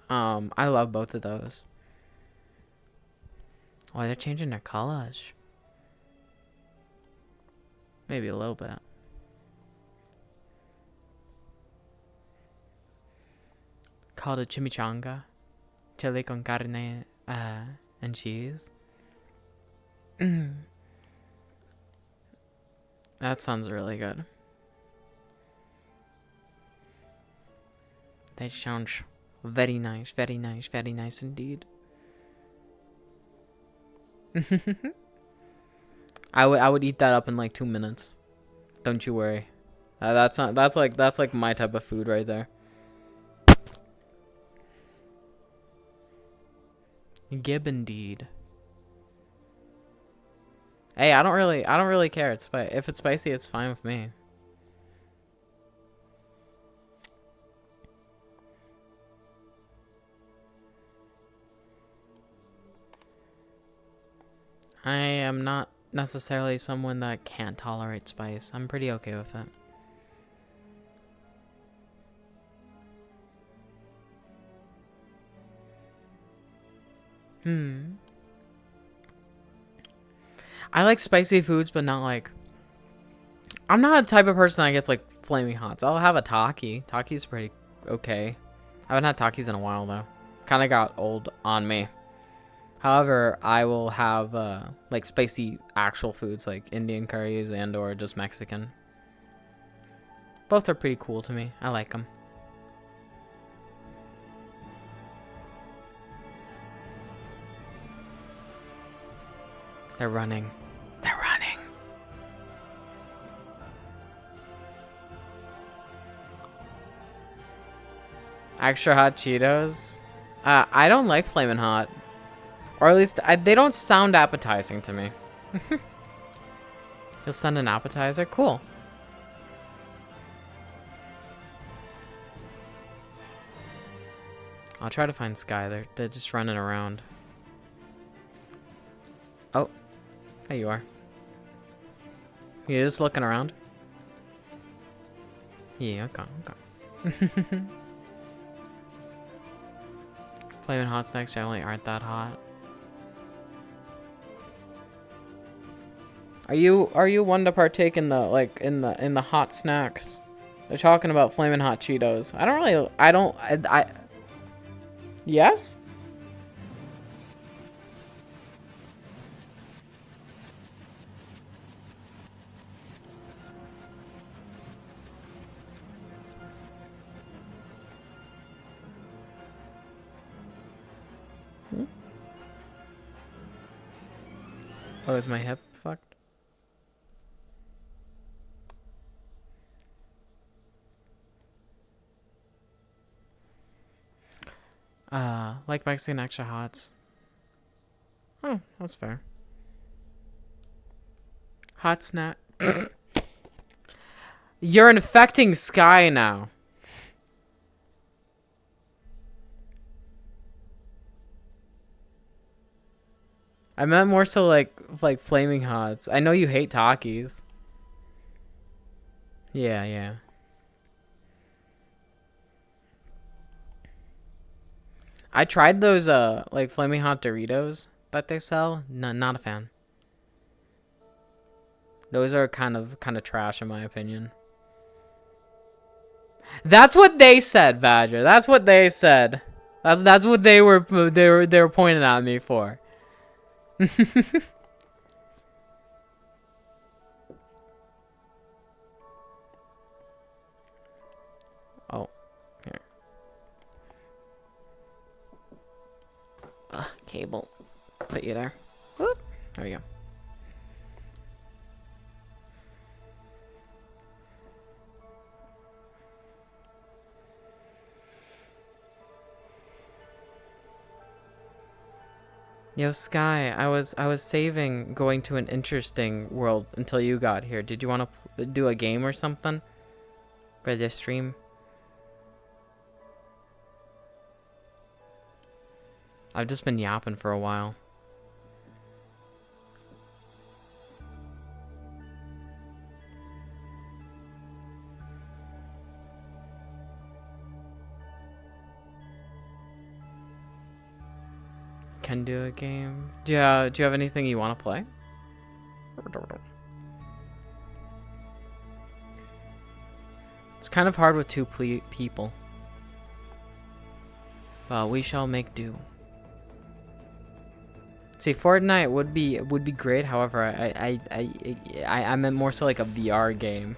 I love both of those. Oh, they're changing their colors. Maybe a little bit. Called a chimichanga. Chili con carne and cheese. That sounds really good. That sounds very nice, very nice, very nice indeed. I would eat that up in like 2 minutes. Don't you worry. That's like my type of food right there. Gib indeed. Hey, I don't really care. If it's spicy, it's fine with me. I am not necessarily someone that can't tolerate spice. I'm pretty okay with it. I like spicy foods, but not like... I'm not the type of person that gets like flaming hots. I'll have a Taki. Taki's pretty okay. I haven't had Takis in a while though. Kind of got old on me. However, I will have like spicy actual foods like Indian curries and or just Mexican. Both are pretty cool to me. I like them. They're running. They're running. Extra hot Cheetos? I don't like Flamin' Hot. Or at least, they don't sound appetizing to me. You'll send an appetizer? Cool. I'll try to find Sky. They're just running around. Oh. There you are. You're just looking around? Yeah, okay. Flamin' Hot snacks generally aren't that hot. Are you one to partake in the hot snacks? They're talking about Flamin' Hot Cheetos. Yes? Oh, is my hip fucked? Like Mexican extra hots. Oh, that's fair. Hot snack. You're infecting Sky now. I meant more so like flaming hots. I know you hate Takis. Yeah, yeah. I tried those like flaming hot Doritos that they sell. No, not a fan. Those are kind of trash in my opinion. That's what they said, Badger. That's what they said. That's what they were pointing at me for. Oh, here. Cable. Put you there. Whoop. There we go. Yo, Sky, I was saving going to an interesting world until you got here. Did you want to do a game or something for this stream? I've just been yapping for a while. Can do a game. Do you have anything you want to play? It's kind of hard with two people. But we shall make do. See, Fortnite would be great. However, I meant more so like a VR game.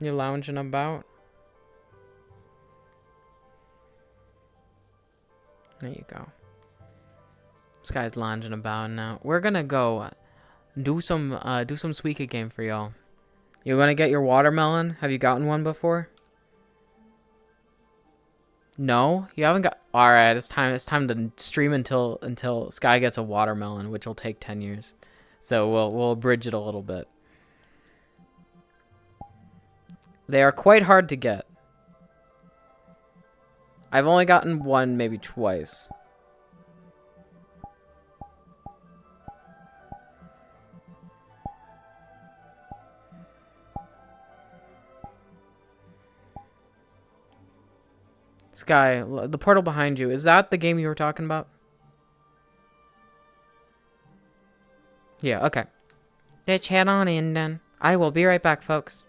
You lounging about? There you go. This guy's lounging about now. We're gonna go do some Suika game for y'all. You gonna get your watermelon? Have you gotten one before? No, you haven't got. All right, it's time. It's time to stream until Sky gets a watermelon, which will take 10 years. So we'll abridge it a little bit. They are quite hard to get. I've only gotten one, maybe twice. Sky, the portal behind you, is that the game you were talking about? Yeah, okay. Let's head on in then. I will be right back, folks.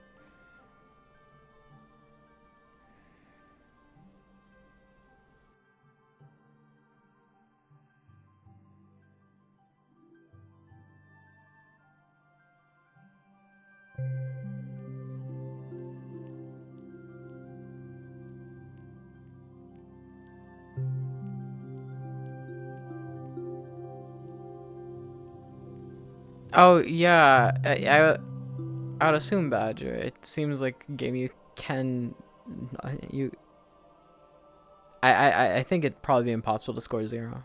Oh, yeah, I would assume Badger. It seems like a game you can... You... I think it'd probably be impossible to score 0.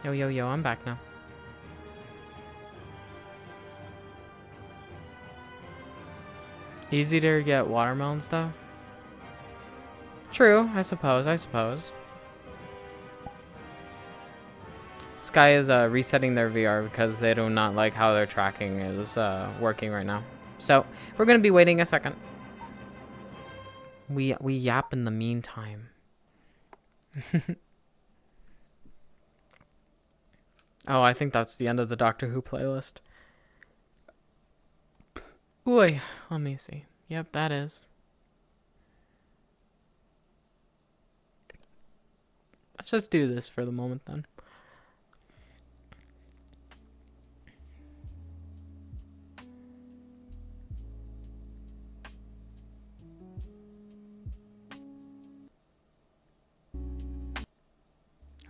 Yo, yo, yo, I'm back now. Easy to get watermelon stuff? True, I suppose. Sky is resetting their VR because they do not like how their tracking is working right now. So, we're going to be waiting a second. We yap in the meantime. Oh, I think that's the end of the Doctor Who playlist. Boy, let me see. Yep, that is. Let's just do this for the moment then.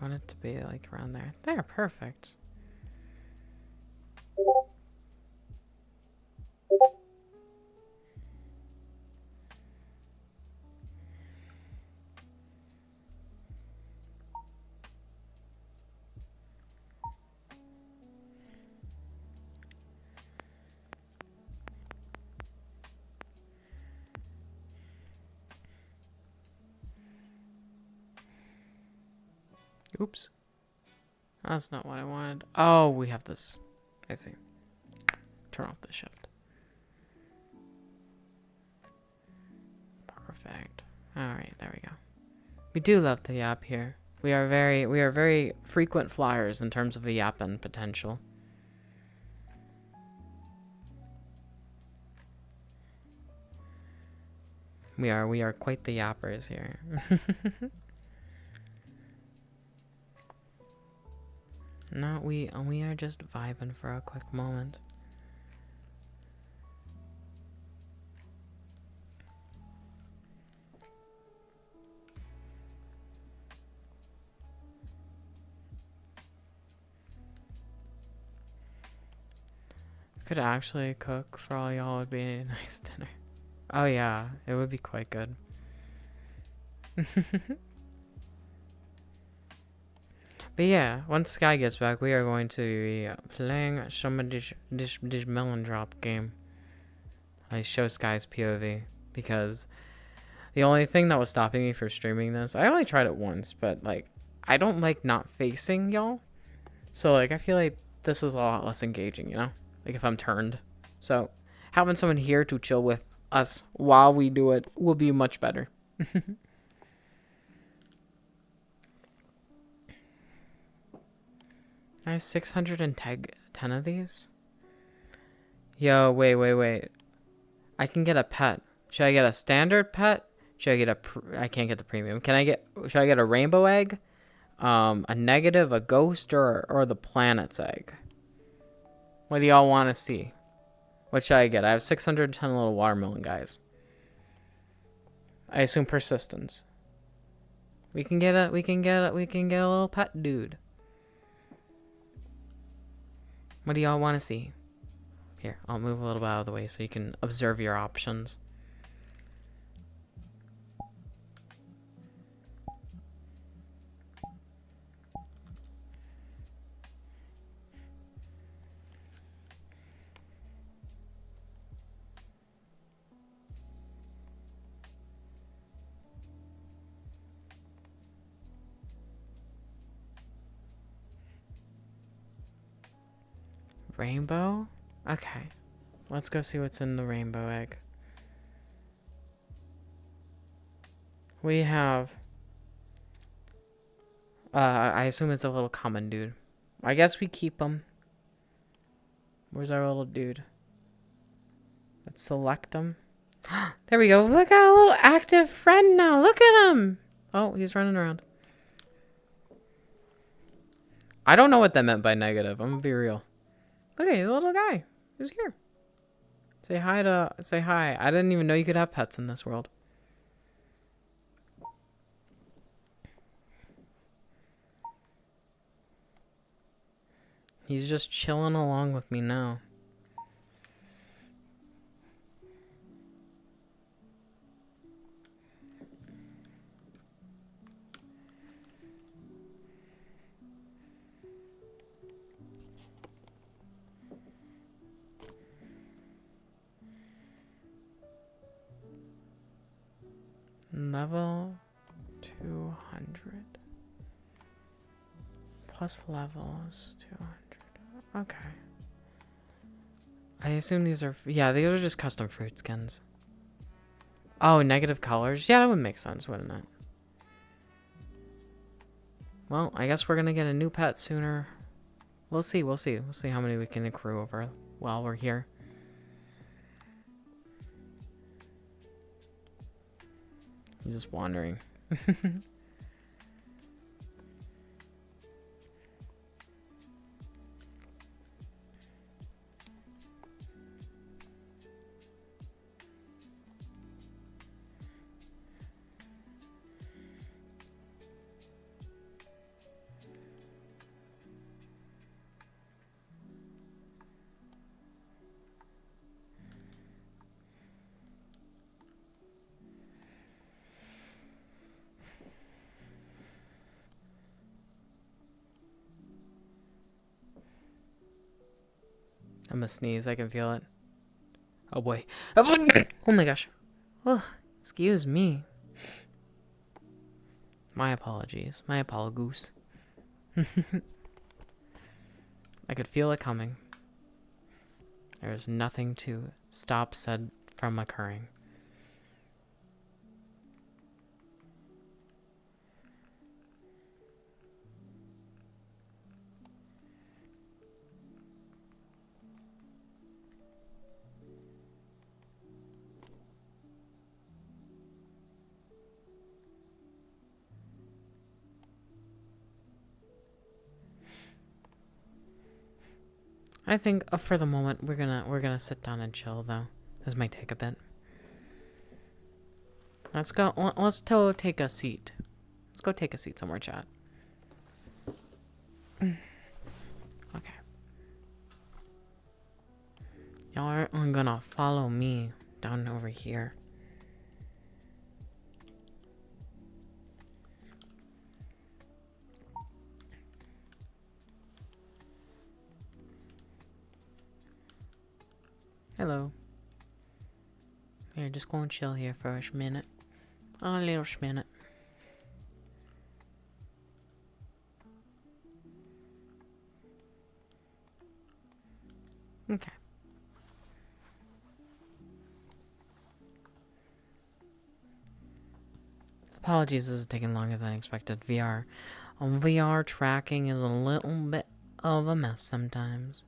I want it to be like around there. There, perfect. Oops. That's not what I wanted. Oh, we have this. I see. Turn off the shift. Perfect. Alright, there we go. We do love the yap here. We are very frequent flyers in terms of a yapping potential. We are quite the yappers here. No, we are just vibing for a quick moment. Could actually cook for all y'all would be a nice dinner. Oh yeah, it would be quite good. But yeah, once Sky gets back, we are going to be playing some of this melon drop game. I show Sky's POV because the only thing that was stopping me from streaming this, I only tried it once, but like I don't like not facing y'all. So like I feel like this is a lot less engaging, you know? Like if I'm turned. So having someone here to chill with us while we do it will be much better. I have 610 of these. Yo, wait. I can get a pet. Should I get a standard pet? Should I get a... I can't get the premium. Should I get a rainbow egg? A negative, a ghost, or the planet's egg? What do y'all want to see? What should I get? I have 610 little watermelon guys. I assume persistence. We can get a little pet dude. What do y'all want to see? Here, I'll move a little bit out of the way so you can observe your options. Rainbow? Okay. Let's go see what's in the rainbow egg. We have... I assume it's a little common dude. I guess we keep him. Where's our little dude? Let's select him. There we go. Look at a little active friend now. Look at him. Oh, he's running around. I don't know what that meant by negative. I'm gonna be real. Look at the little guy. He's here. Say hi. I didn't even know you could have pets in this world. He's just chilling along with me now. Level 200. Plus levels 200. Okay. I assume these are... Yeah, these are just custom fruit skins. Oh, negative colors? Yeah, that would make sense, wouldn't it? Well, I guess we're gonna get a new pet sooner. We'll see, we'll see. We'll see how many we can accrue over while we're here. He's just wandering. I'm gonna sneeze, I can feel it. Oh boy. Oh my gosh. Oh, excuse me. My apologies. My apologoose. I could feel it coming. There's nothing to stop said from occurring. I think for the moment we're gonna sit down and chill though. This might take a bit. Let's go. Let's go take a seat. Let's go take a seat somewhere, chat. Okay. Y'all are gonna follow me down over here. Hello. Here, just go and chill here for a minute. A little minute. Okay. Apologies, this is taking longer than expected. VR tracking is a little bit of a mess sometimes.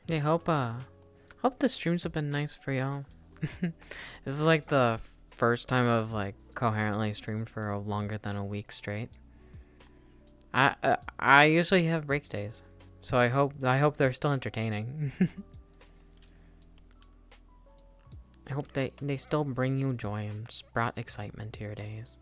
Hey, hope the streams have been nice for y'all. This is like the first time I've like coherently streamed for longer than a week straight. I usually have break days, so I hope they're still entertaining. I hope they still bring you joy and just brought excitement to your days.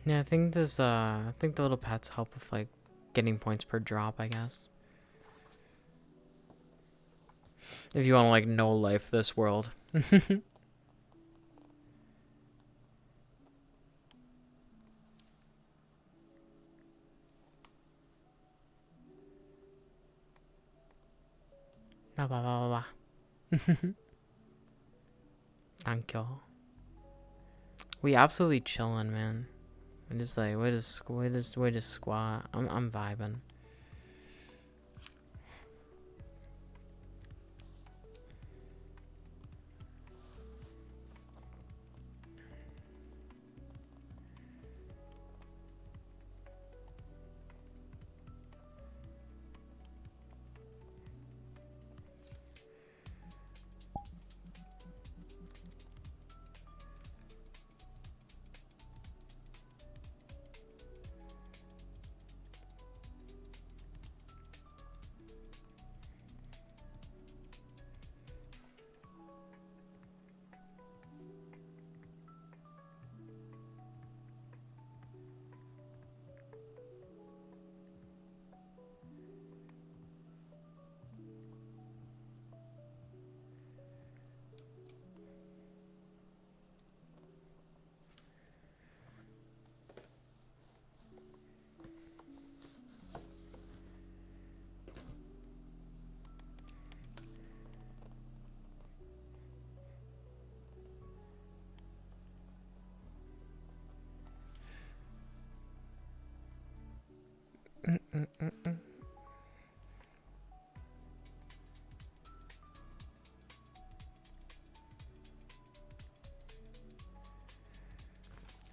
Yeah, I think this, I think the little pets help with, like, getting points per drop, I guess. If you want to, like, no life this world. Bah, bah, bah, bah, bah. Thank you. We absolutely chilling, man. We just like we just squat. I'm vibing.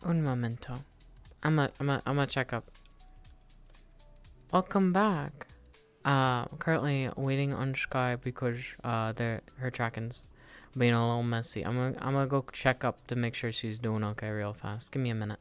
Un momento. I'm a check up. Welcome back. Currently waiting on Sky because her tracking's being a little messy. I'm gonna go check up to make sure she's doing okay real fast. Give me a minute.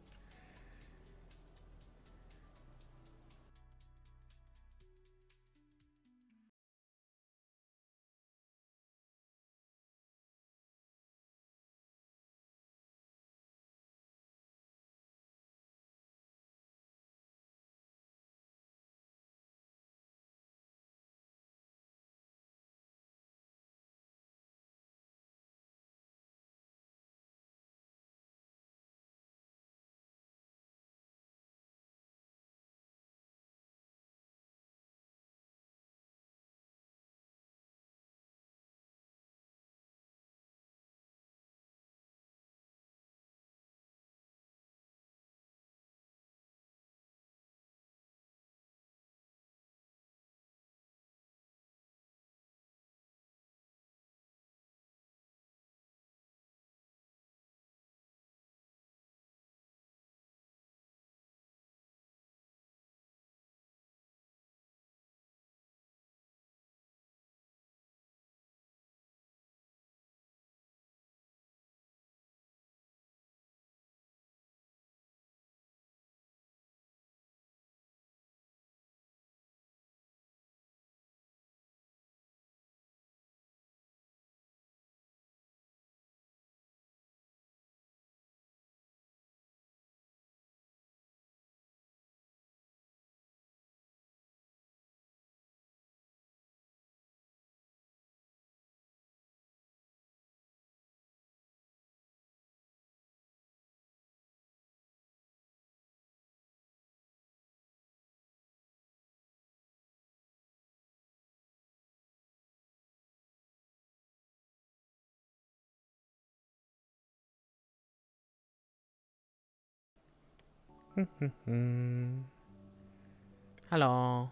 Hello.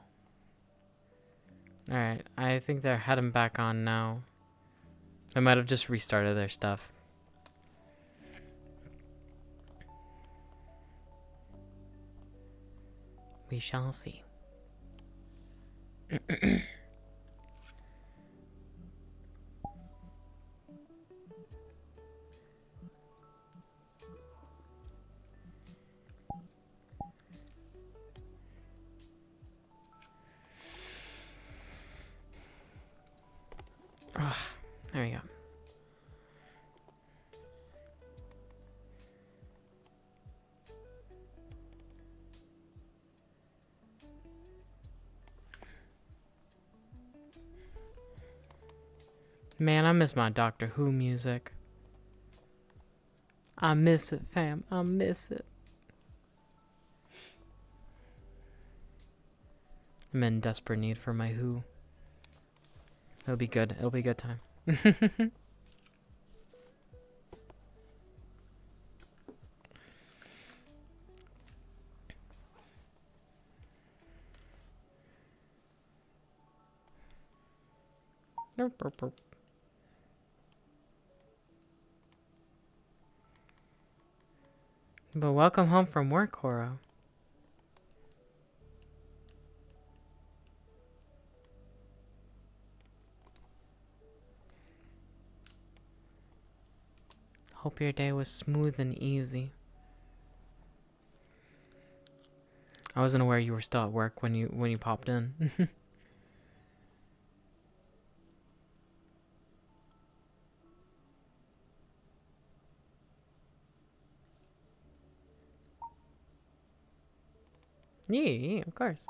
Alright, I think they're heading back on now. They might have just restarted their stuff. We shall see. There we go. Man, I miss my Doctor Who music. I miss it, fam. I miss it. I'm in desperate need for my Who. It'll be good. It'll be a good time. But welcome home from work, Horo. Hope your day was smooth and easy. I wasn't aware you were still at work when you popped in. Yeah, of course.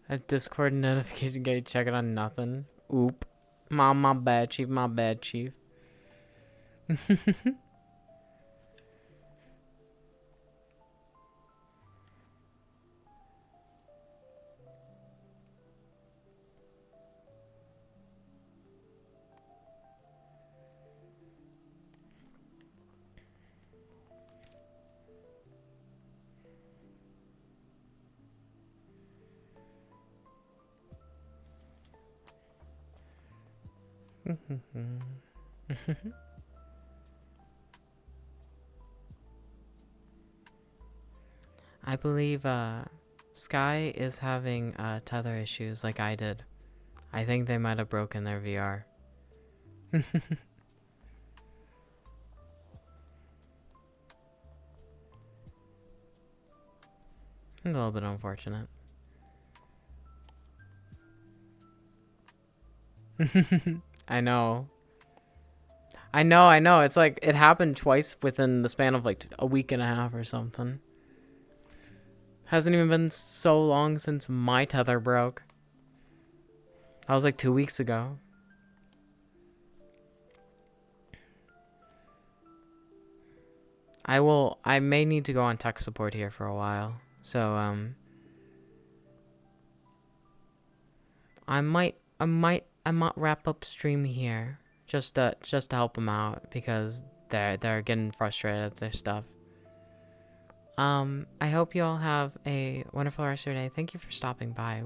A Discord notification get you checking on nothing. Oop. My bad, chief. My bad, chief. I believe Sky is having tether issues like I did. I think they might have broken their VR. A little bit unfortunate. I know. I know. It's like it happened twice within the span of like a week and a half or something. Hasn't even been so long since my tether broke. That was like 2 weeks ago. I may need to go on tech support here for a while. So, I might wrap up stream here just to help them out because they're getting frustrated at this stuff. I hope you all have a wonderful rest of your day. Thank you for stopping by.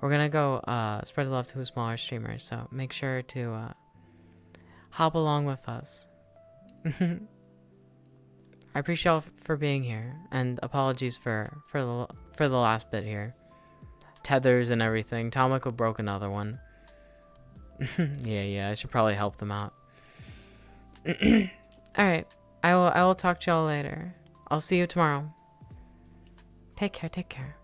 We're gonna go spread the love to smaller streamers, so make sure to hop along with us. I appreciate y'all for being here, and apologies for the last bit here. Tethers and everything. Tomiko broke another one. yeah, I should probably help them out. Alright, I will talk to y'all later. I'll see you tomorrow. Take care.